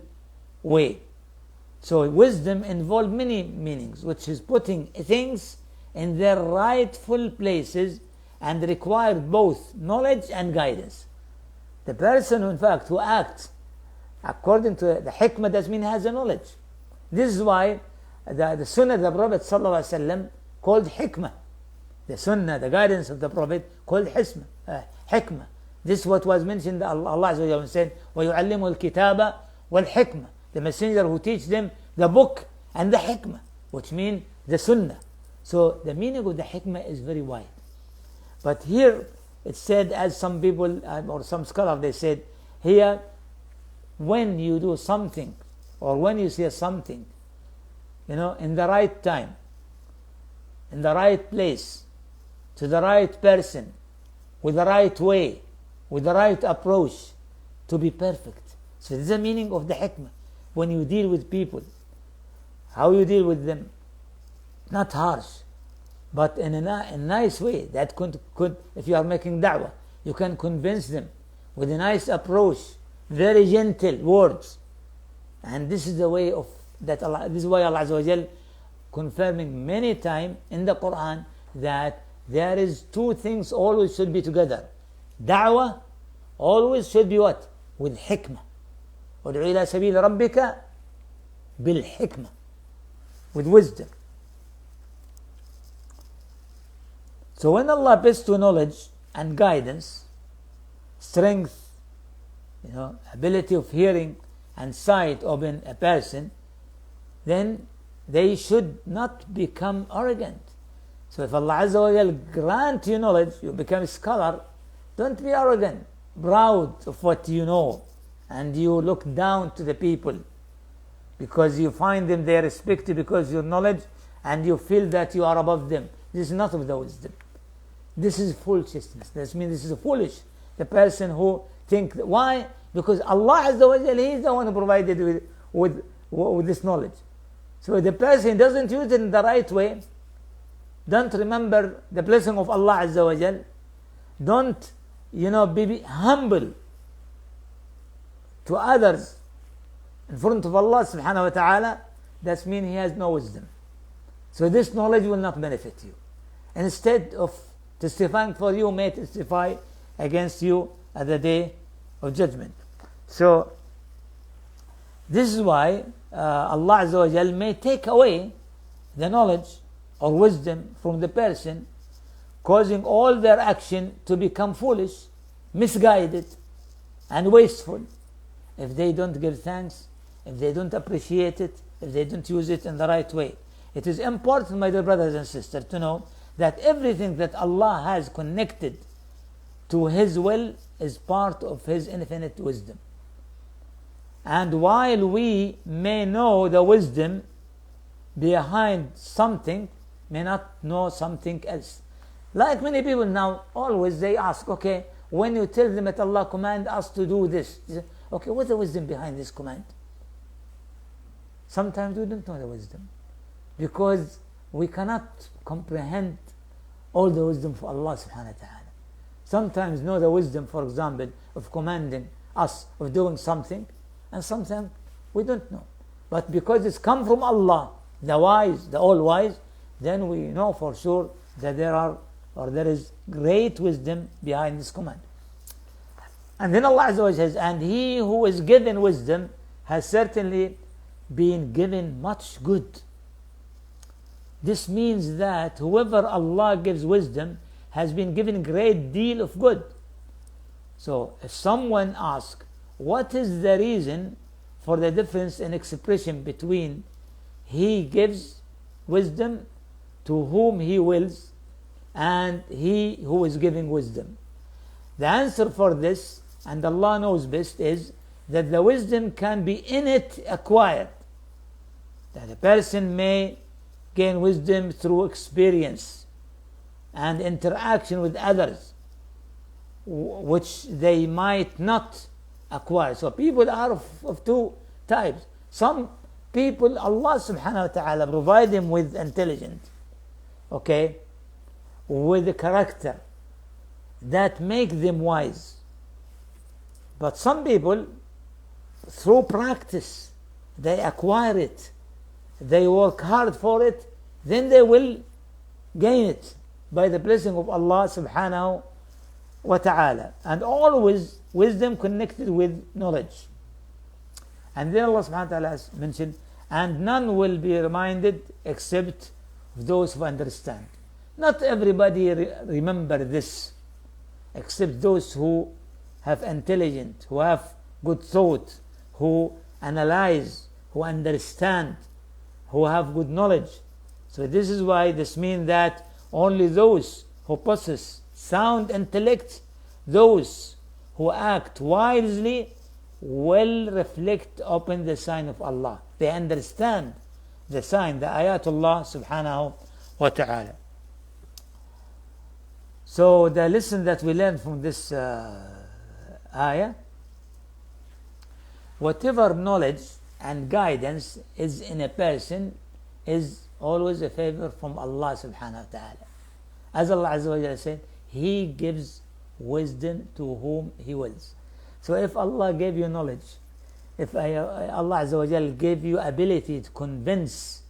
way. So wisdom involves many meanings, which is putting things in their rightful places and require both knowledge and guidance. The person, in fact, who acts according to the hikmah, does mean he has a knowledge. This is why the sunnah of the Prophet ﷺ called hikmah. The sunnah, the guidance of the Prophet, called hikmah. This is what was mentioned. Allah Azza wa Jalla said, وَيُعَلِّمُ الْكِتَابَ وَالْحِكْمَةِ. The messenger who teach them the book and the hikmah, which mean the sunnah. So the meaning of the hikmah is very wide. But here it said, as some people or some scholars, they said, here, when you do something or when you say something, in the right time, in the right place, to the right person, with the right way, with the right approach, to be perfect. So this is the meaning of the hikmah. When you deal with people, how you deal with them, not harsh, but in a nice way that could, if you are making da'wah, you can convince them with a nice approach, very gentle words. And this is the way of that Allah. This is why Allah Azza wa Jal confirming many times in the Quran that there is two things always should be together. Da'wah always should be what? With hikmah. وَادْعُ إِلَى سَبِيلِ رَبِّكَ بِالْحِكْمَةِ, with wisdom. So when Allah bestows knowledge and guidance, strength, ability of hearing and sight upon a person, then they should not become arrogant. So if Allah Azza wa Jal grant you knowledge, you become a scholar, don't be arrogant, proud of what you know, and you look down to the people because you find them, they respect you because of your knowledge, and you feel that you are above them. This is not of the wisdom. This is foolishness. That means this is foolish. The person who thinks, why? Because Allah Azza wa Jal, He is the one who provided with this knowledge. So if the person doesn't use it in the right way, don't remember the blessing of Allah Azza wa Jal. Don't, be humble to others in front of Allah subhanahu wa ta'ala. That means he has no wisdom. So this knowledge will not benefit you. Instead of testifying for you, may testify against you at the day of judgment. So this is why Allah Azza wa Jal may take away the knowledge or wisdom from the person, causing all their action to become foolish, misguided, and wasteful, if they don't give thanks, if they don't appreciate it, if they don't use it in the right way. It is important, my dear brothers and sisters, to know that everything that Allah has connected to His will is part of His infinite wisdom. And while we may know the wisdom behind something, may not know something else. Like many people now, always they ask, okay, when you tell them that Allah command us to do this, they say, okay, what's the wisdom behind this command? Sometimes we don't know the wisdom, because we cannot comprehend all the wisdom for Allah subhanahu wa ta'ala. Sometimes know the wisdom, for example, of commanding us of doing something, and sometimes we don't know. But because it's come from Allah, the wise, the all-wise, then we know for sure that there is great wisdom behind this command. And then Allah Azza wa Jalla says, and he who is given wisdom has certainly been given much good. This means that whoever Allah gives wisdom has been given a great deal of good. So if someone asks, what is the reason for the difference in expression between He gives wisdom to whom He wills and He who is giving wisdom? The answer for this, and Allah knows best, is that the wisdom can be innate, acquired. That a person may gain wisdom through experience and interaction with others, which they might not acquire. So people are of two types. Some people, Allah subhanahu wa ta'ala provide them with intelligence, okay, with a character that make them wise. But some people, through practice, they acquire it, they work hard for it, then they will gain it by the blessing of Allah subhanahu wa ta'ala. And always wisdom connected with knowledge. And then Allah subhanahu wa ta'ala has mentioned, and none will be reminded except those who understand. Not everybody remember this, except those who have intelligence, who have good thought, who analyze, who understand, who have good knowledge. So this is why this means that only those who possess sound intellect, those who act wisely, will reflect upon the sign of Allah. They understand the sign, the ayatullah subhanahu wa ta'ala. So the lesson that we learn from this ayah, whatever knowledge and guidance is in a person is always a favor from Allah subhanahu wa ta'ala. As Allah Azza wa Jalla said, He gives wisdom to whom He wills. So if Allah gave you knowledge, if Allah Azza wa Jalla gave you ability to convince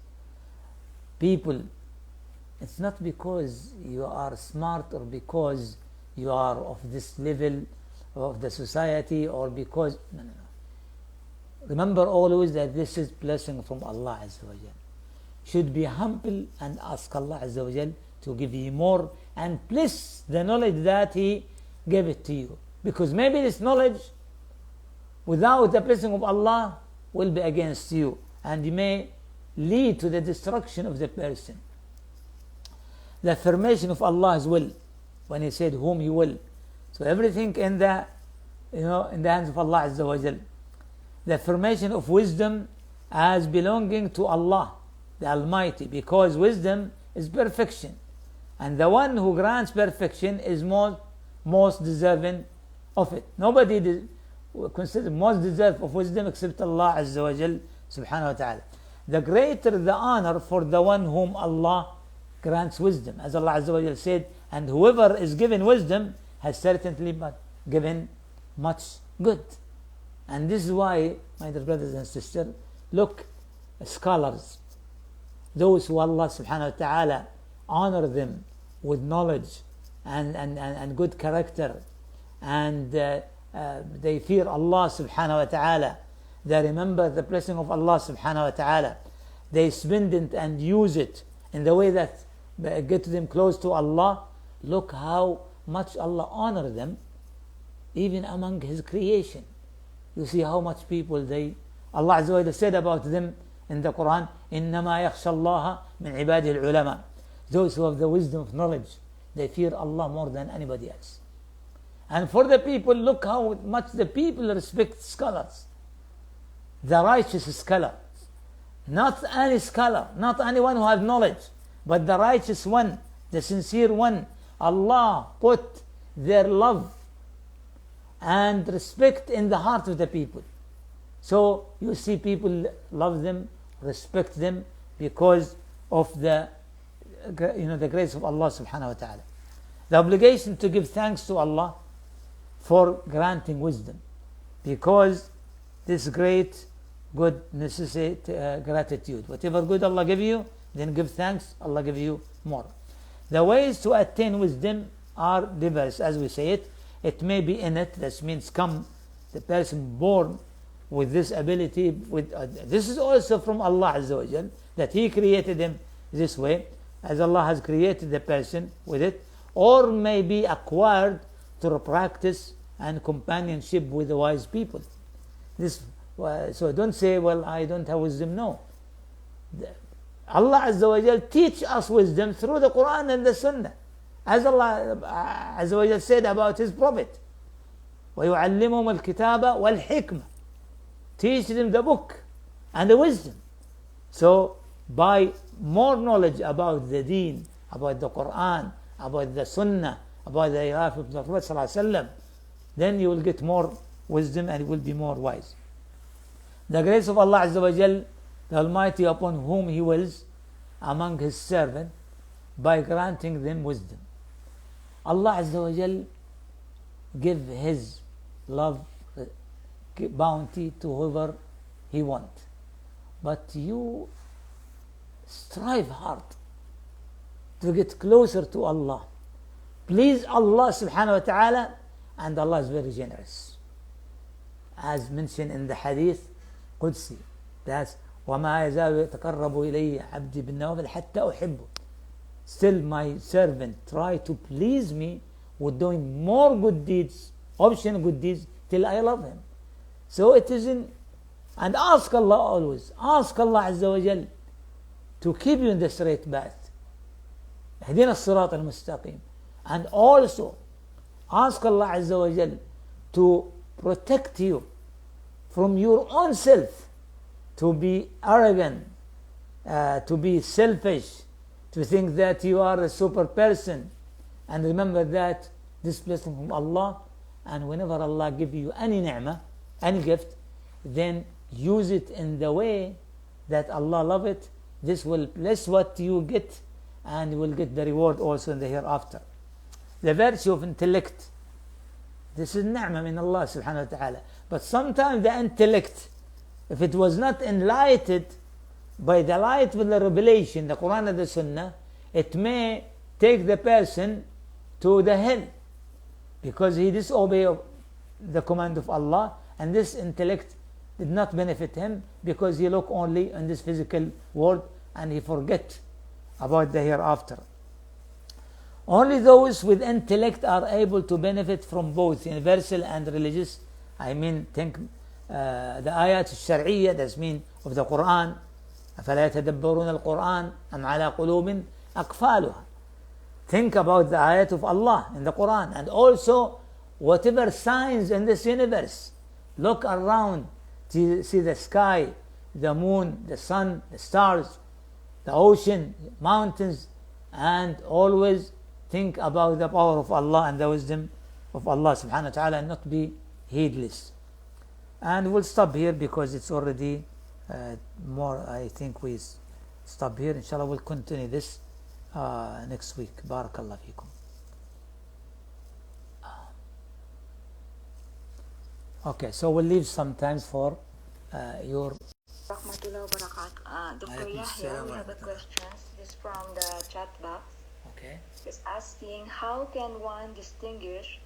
people, it's not because you are smart or because you are of this level of the society or because, no. Remember always that this is blessing from Allah Azza wa Jalla. Should be humble and ask Allah Azza wa Jalla to give you more and bless the knowledge that He gave it to you. Because maybe this knowledge without the blessing of Allah will be against you and it may lead to the destruction of the person. The affirmation of Allah's will, when He said whom He will. So everything in the hands of Allah Azza wa Jalla. The affirmation of wisdom as belonging to Allah, the Almighty, because wisdom is perfection. And the one who grants perfection is most deserving of it. Nobody considered most deserving of wisdom except Allah Azza wa Jal subhanahu wa ta'ala. The greater the honor for the one whom Allah grants wisdom. As Allah Azza wa Jal said, and whoever is given wisdom has certainly given much good. And this is why, my dear brothers and sisters, look, scholars, those who Allah subhanahu wa ta'ala honor them with knowledge and good character, and they fear Allah subhanahu wa ta'ala, they remember the blessing of Allah subhanahu wa ta'ala, they spend it and use it in the way that get them close to Allah. Look how much Allah honor them even among His creation. You see how much people Allah Azza wa Jalla said about them in the Quran, إِنَّمَا يَخْشَى اللَّهَ مِنْ عِبَادِهِ الْعُلَمَاء. Those who have the wisdom of knowledge, they fear Allah more than anybody else. And for the people, look how much the people respect scholars. The righteous scholar. Not any scholar, not anyone who has knowledge, but the righteous one, the sincere one. Allah put their love and respect in the heart of the people. So you see people love them, respect them because of the grace of Allah subhanahu wa ta'ala. The obligation to give thanks to Allah for granting wisdom, because this great good necessitates gratitude. Whatever good Allah give you, then give thanks, Allah give you more. The ways to attain wisdom are diverse, as we say it. It may be innate, that means the person born with this ability. This is also from Allah Azza wa Jal, that He created him this way, as Allah has created the person with it, or may be acquired through practice and companionship with the wise people. So don't say, well, I don't have wisdom. No. Allah Azza wa Jal teach us wisdom through the Quran and the Sunnah. As Allah Azza wa Jal said about His Prophet, وَيُعَلِّمُهُمُ الْكِتَابَ وَالْحِكْمَةِ. Teach them the book and the wisdom. So by more knowledge about the deen, about the Quran, about the Sunnah, about the life of the Prophet ﷺ, then you will get more wisdom and you will be more wise. The grace of Allah Azza wa Jal, the Almighty, upon whom He wills among His servants, by granting them wisdom. Allah Azza wa Jal give His love bounty to whoever He want. But you strive hard to get closer to Allah. Please Allah subhanahu wa ta'ala, and Allah is very generous. As mentioned in the hadith Qudsi, that's وَمَا يَزَالُ يَتَقَرَّبُ إِلَيَّ عَبْدِي بِالنَّوَافِلِ حَتَّى أُحِبُّهُ. Still my servant try to please me with doing more good deeds, optional good deeds, till I love him. So it isn't, and ask Allah always, ask Allah Azza wa Jal to keep you in the straight path. اهدنا الصراط المستقيم. And also ask Allah Azza wa Jal to protect you from your own self, to be arrogant, to be selfish, to think that you are a super person. And remember that this blessing from Allah, and whenever Allah give you any ni'mah, any gift, then use it in the way that Allah love it. This will bless what you get, and you will get the reward also in the hereafter. The virtue of intellect, this is ni'mah min Allah subhanahu wa ta'ala. But sometimes the intellect, if it was not enlightened by the light with the revelation, the Quran and the Sunnah, it may take the person to the hell, because he disobeyed the command of Allah, and this intellect did not benefit him, because he look only in this physical world and he forget about the hereafter. Only those with intellect are able to benefit from both universal and religious. I mean, think the ayat al-shar'iyya, that's mean of the Quran. أَفَلَا يَتَدَبَّرُونَ الْقُرْآنَ أَمْ عَلَى قُلُوبٍ أَقْفَالُهَا. Think about the ayat of Allah in the Quran, and also whatever signs in this universe. Look around to see the sky, the moon, the sun, the stars, the ocean, mountains, and always think about the power of Allah and the wisdom of Allah subhanahu wa ta'ala, and not be heedless. And we'll stop here because it's already more. I think we stop here. Inshallah, we'll continue this next week. Barakallah fikum. Okay, so we'll leave some time for your. Rahmatullahi wa barakatuh. Dr. Yahya, we have a question. This is from the chat box. Okay. It's asking, how can one distinguish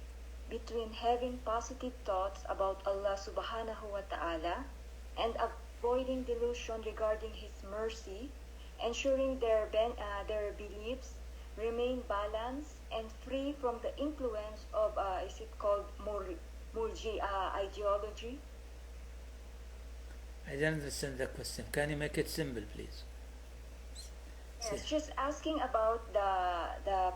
between having positive thoughts about Allah subhanahu wa ta'ala and avoiding delusion regarding His mercy, ensuring their beliefs remain balanced and free from the influence of, is it called Murji'a ideology? I don't understand the question. Can you make it simple, please? Yes, just asking about the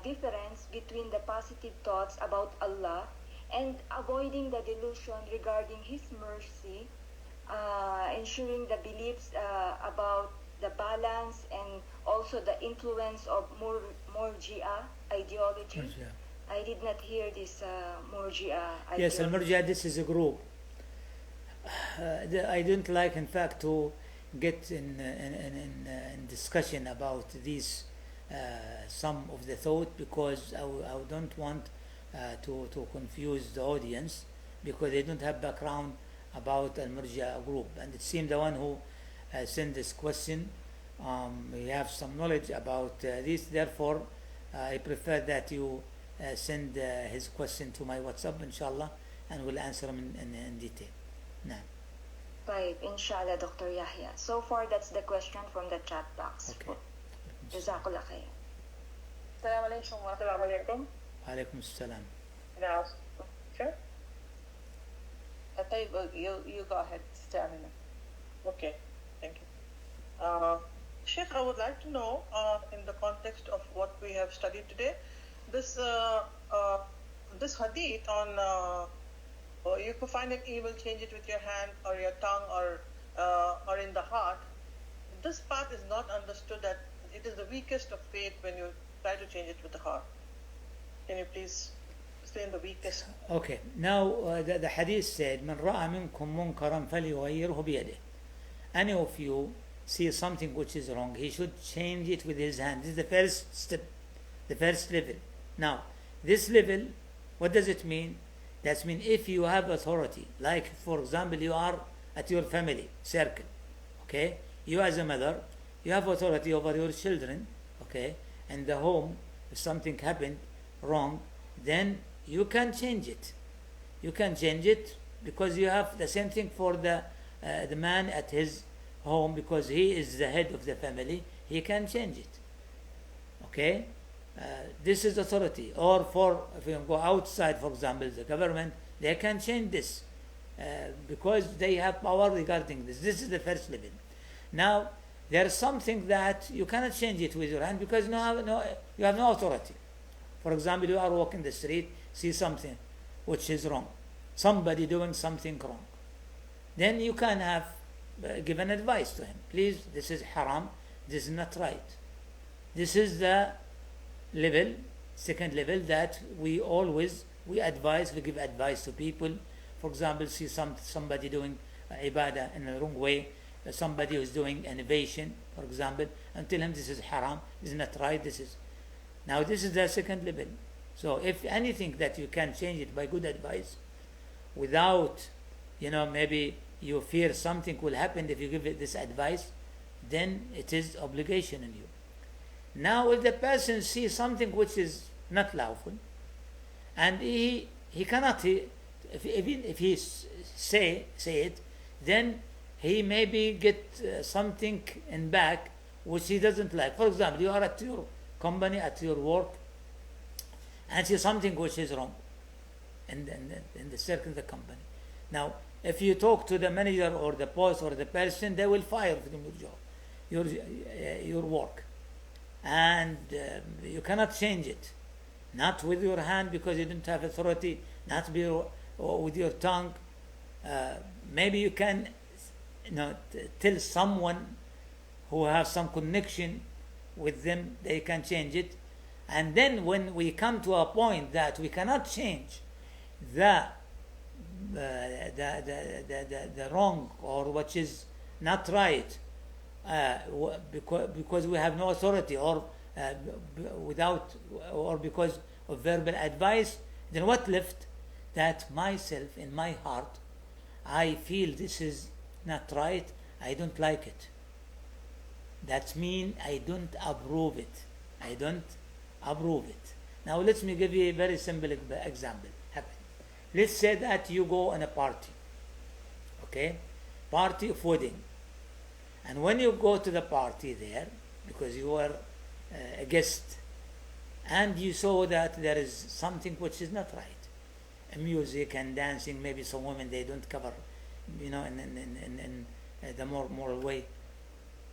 difference between the positive thoughts about Allah and avoiding the delusion regarding His mercy, ensuring the beliefs about the balance and also the influence of Murji'a ideology. Murji'a. I did not hear this Murji'a ideology. Yes, Al-Murji'a, this is a group. I don't like, in fact, to get in discussion about these some of the thought, because I don't want to confuse the audience, because they don't have background about Al-Murji'a group. And it seems the one who sent this question, he have some knowledge about this. Therefore, I prefer that you send his question to my WhatsApp, inshallah, and we'll answer him in detail. Now. Right, inshallah, Dr. Yahya. So far, that's the question from the chat box. Okay. Jazakallah khair. Assalamu alaikum wa rahmatullahi. Alaikum assalam. Now, sure. You go ahead, Sister Amina. Okay, thank you. Sheikh, I would like to know, in the context of what we have studied today, this hadith on you could find an evil, change it with your hand or your tongue or in the heart. This part is not understood, that it is the weakest of faith when you try to change it with the heart. Can you please explain the weakest? Okay, now the hadith said, من رأى منكم منكرا فليغيره بيده. Any of you see something which is wrong, he should change it with his hand. This is the first step The first level. Now, this level, what does it mean? That means if you have authority, like for example, you are at your family circle, okay? You as a mother, you have authority over your children, okay? In the home, if something happened wrong, then you can change it. You can change it because you have the same thing for the man at his home, because he is the head of the family. He can change it. Okay, this is authority. Or for if you go outside, for example, the government, they can change this because they have power regarding this. This is the first level. Now there is something that you cannot change it with your hand because you have no authority. For example, you are walking the street, see something which is wrong, somebody doing something wrong, then you can have given advice to him. Please, this is haram, this is not right. This is the level, second level, that we advise, we give advice to people. For example, see somebody doing ibadah in the wrong way, somebody who is doing innovation, for example, and tell him this is haram, this is not right, this is. Now this is the second level. So if anything that you can change it by good advice, without, maybe you fear something will happen if you give it this advice, then it is obligation on you. Now if the person sees something which is not lawful, and he cannot, even if he say it, then he maybe get something in back which he doesn't like. For example, you are at your company, at your work, and see something which is wrong in the circle of the company. Now, if you talk to the manager or the boss or the person, they will fire from your job, your work, and you cannot change it. Not with your hand because you don't have authority. Not with your tongue. Maybe you can, tell someone who has some connection with them, they can change it. And then when we come to a point that we cannot change the wrong or what is not right, because we have no authority, or because of verbal advice, then what left? That myself, in my heart, I feel this is not right, I don't like it. That means I don't approve it. I don't approve it. Now let me give you a very simple example. Let's say that you go on a party, okay? Party of wedding. And when you go to the party there, because you were a guest, and you saw that there is something which is not right, music and dancing, maybe some women, they don't cover, in the more moral way,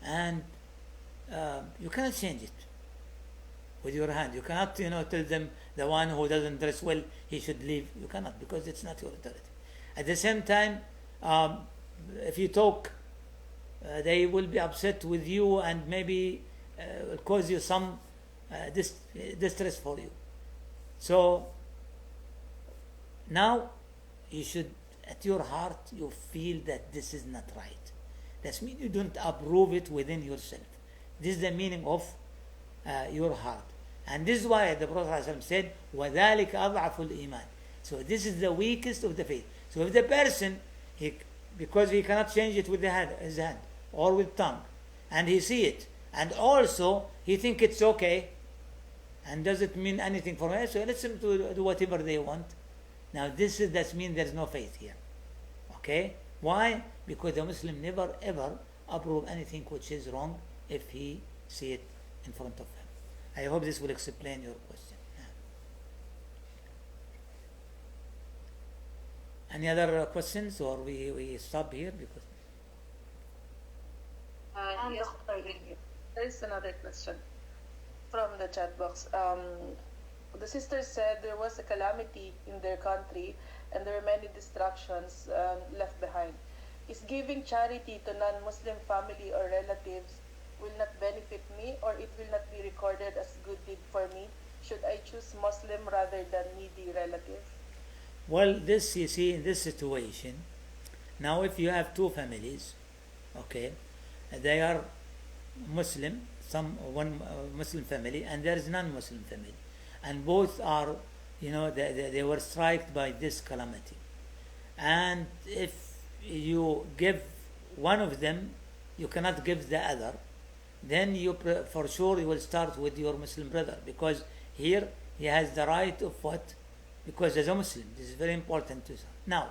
and you cannot change it with your hand. You cannot, tell them the one who doesn't dress well, he should leave. You cannot, because it's not your authority. At the same time, if you talk, they will be upset with you and maybe cause you some distress for you. So now you should, at your heart, you feel that this is not right. That means you don't approve it within yourself. This is the meaning of your heart. And this is why the Prophet ﷺ said, وَذَلِكَ أَضْعَفُ الْإِيمَانِ. So this is the weakest of the faith. So if the person, because he cannot change it with his hand or with tongue, and he see it, and also he think it's okay, and doesn't mean anything for him, so let them do whatever they want. Now that means there's no faith here. Okay? Why? Because the Muslim never ever approve anything which is wrong if he see it in front of him. I hope this will explain your question. Any other questions, or we stop here? Because yes, there is another question from the chat box. The sister said there was a calamity in their country and there were many distractions left behind. Is giving charity to non-Muslim family or relatives will not benefit me, or it will not be recorded as good deed for me? Should I choose Muslim rather than needy relative? Well, this, you see, in this situation, now if you have two families, okay, they are Muslim, one Muslim family, and there is non-Muslim family, and both are, they were struck by this calamity. And if you give one of them, you cannot give the other, then for sure you will start with your Muslim brother, because here he has the right of what? Because as a Muslim, this is very important to say. Now,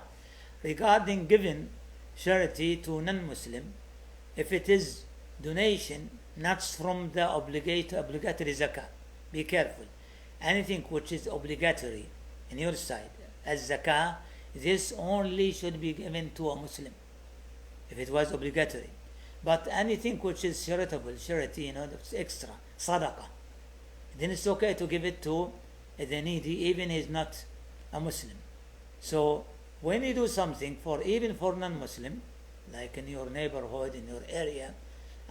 regarding giving charity to non-Muslim, if it is donation not from the obligatory zakah, be careful. Anything which is obligatory in your side as zakah, this only should be given to a Muslim if it was obligatory. But anything which is charitable, charity, that's extra, sadaqah, then it's okay to give it to the needy, even he is not a Muslim. So when you do something even for non-Muslim, like in your neighborhood, in your area,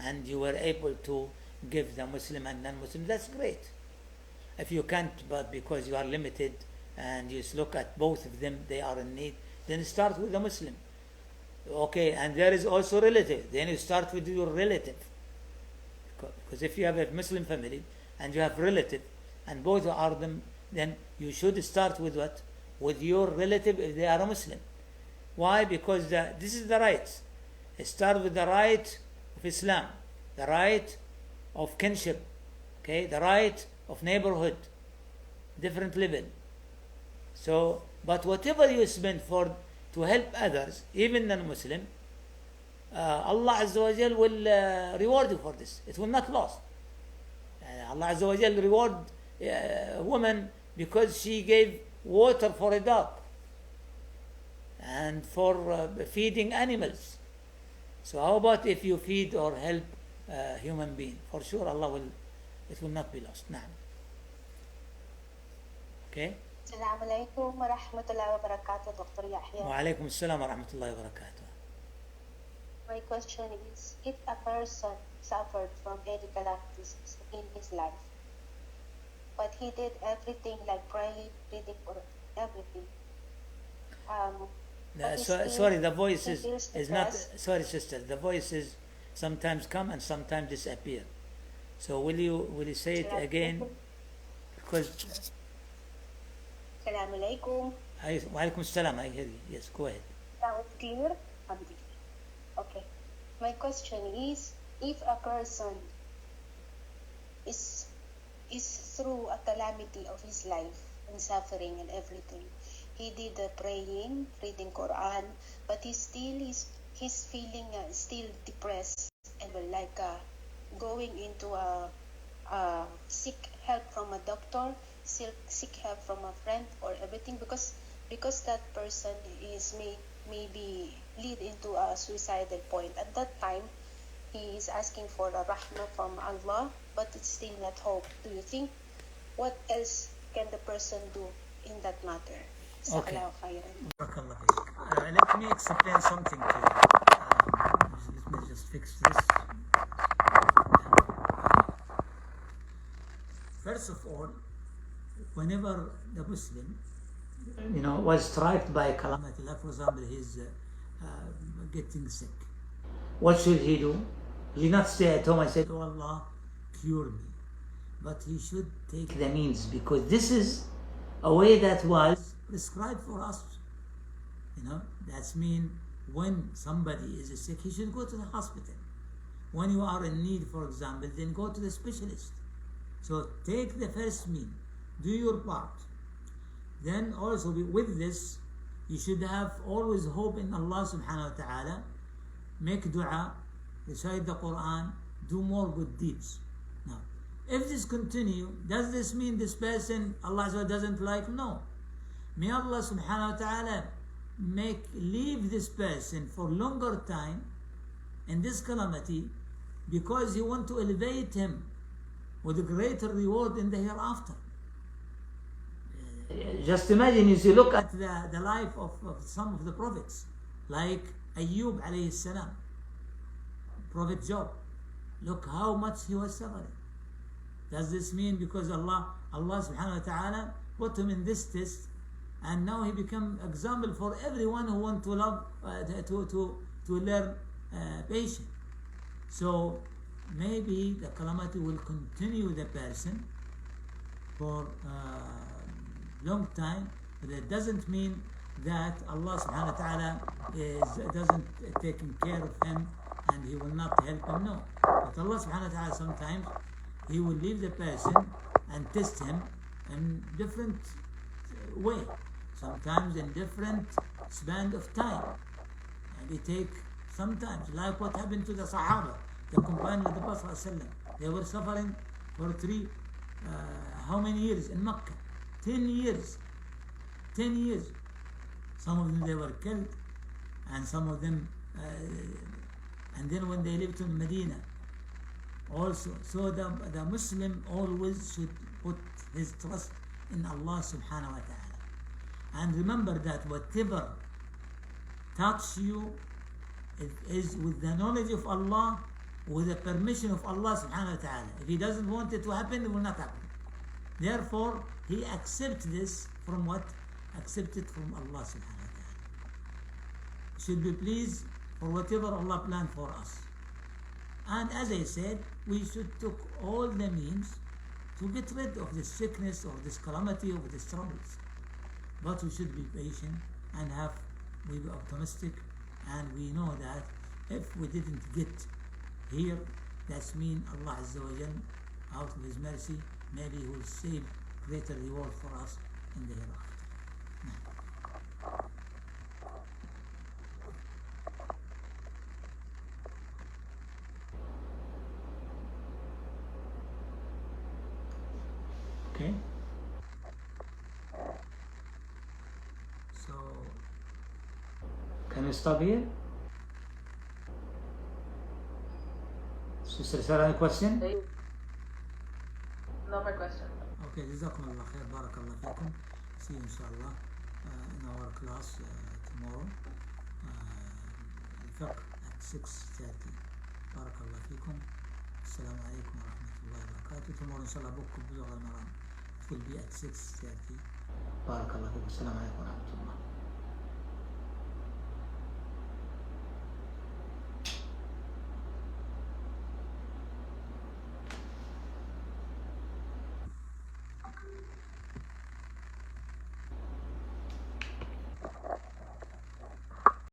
and you were able to give the Muslim and non-Muslim, that's great. If you can't, but because you are limited and you look at both of them, they are in need, then start with the Muslim. Okay, and there is also relative, then you start with your relative. Because if you have a Muslim family and you have relative and both are them, then you should start with what? With your relative if they are a Muslim. Why? Because this is the right. Start with the right of Islam, the right of kinship, okay, the right of neighborhood, different level. So, but whatever you spend to help others, even non-Muslim, Allah Azza wa Jal will reward you for this. It will not lose. Allah Azza wa Jal reward a woman because she gave water for a dog and for feeding animals. So how about if you feed or help a human being? For sure it will not be lost. Naam. Okay? Assalamu alaikum wa rahmatullahi wa barakatuh, Dr. Yahya. Wa alaikum assalam wa rahmatullahi wa barakatuh. My question is, if a person suffered from any calamities in his life, but he did everything like praying, reading, or everything, sorry, the voice is not. Sorry, sister, the voice is sometimes come and sometimes disappear. So will you say it again? Because. Assalamu alaikum. Wa alaikum assalam. I hear you. Yes, go ahead. Sound clear? Okay. My question is, if a person is through a calamity of his life and suffering and everything, he did the praying, reading Quran, but he's feeling still depressed and going into a seek help from a doctor, seek help from a friend or everything, because that person is maybe lead into a suicidal point. At that time, he is asking for a rahmah from Allah, but it's still not hope. Do you think what else can the person do in that matter? Okay. Khairan. Let me explain something to you. Let me just fix this. First of all, whenever the Muslim, was struck by calamity, like for example, he's getting sick, what should he do? He should not stay at home and say, "Oh Allah, cure me," but he should take the means, because this is a way that was prescribed for us. That's mean when somebody is sick, he should go to the hospital. When you are in need, for example, then go to the specialist. So take the first mean, do your part. Then also with this, you should have always hope in Allah subhanahu wa ta'ala, make dua, recite the Quran, do more good deeds. Now, if this continue, does this mean this person Allah doesn't like? No. May Allah subhanahu wa ta'ala leave this person for longer time in this calamity, because he want to elevate him with a greater reward in the hereafter. Just imagine, if you look at the life of some of the prophets, like Ayyub alayhi salam, Prophet Job, look how much he was suffering. Does this mean because Allah subhanahu wa ta'ala put him in this test, and now he become example for everyone who want to love, to learn patience? So maybe the calamity will continue the person for a long time, but it doesn't mean that Allah subhanahu wa ta'ala doesn't taking care of him and he will not help him. No. But Allah subhanahu wa ta'ala sometimes he will leave the person and test him in different way, sometimes in different span of time. And it take sometimes, like what happened to the Sahaba, the companion of the Prophet ﷺ. They were suffering for how many years in Mecca? 10 years. 10 years. Some of them they were killed, and some of them, and then when they lived in Medina, also. So the Muslim always should put his trust in Allah subhanahu wa ta'ala. And remember that whatever touches you is with the knowledge of Allah, with the permission of Allah subhanahu wa ta'ala. If He doesn't want it to happen, it will not happen. Therefore, He accepts this from what? Accept it from Allah subhanahu wa ta'ala. Should be pleased for whatever Allah planned for us. And as I said, we should take all the means to get rid of this sickness or this calamity or these troubles. But we should be patient and we be optimistic, and we know that if we didn't get here, that's mean Allah Azza wa Jal, out of His mercy, maybe He will save greater reward for us in the hereafter. Okay. So, can we stop here? Sister Sarah, any question? No more question. Okay, جزاكم الله خير, بارك الله فيكم. See you inshallah in our class tomorrow. الفقه at 6:30. بارك الله فيكم. السلام عليكم ورحمة الله وبركاته. Tomorrow inshallah book بلوغ المرام. It will be at 6:30. بارك الله فيكم. السلام عليكم ورحمة الله.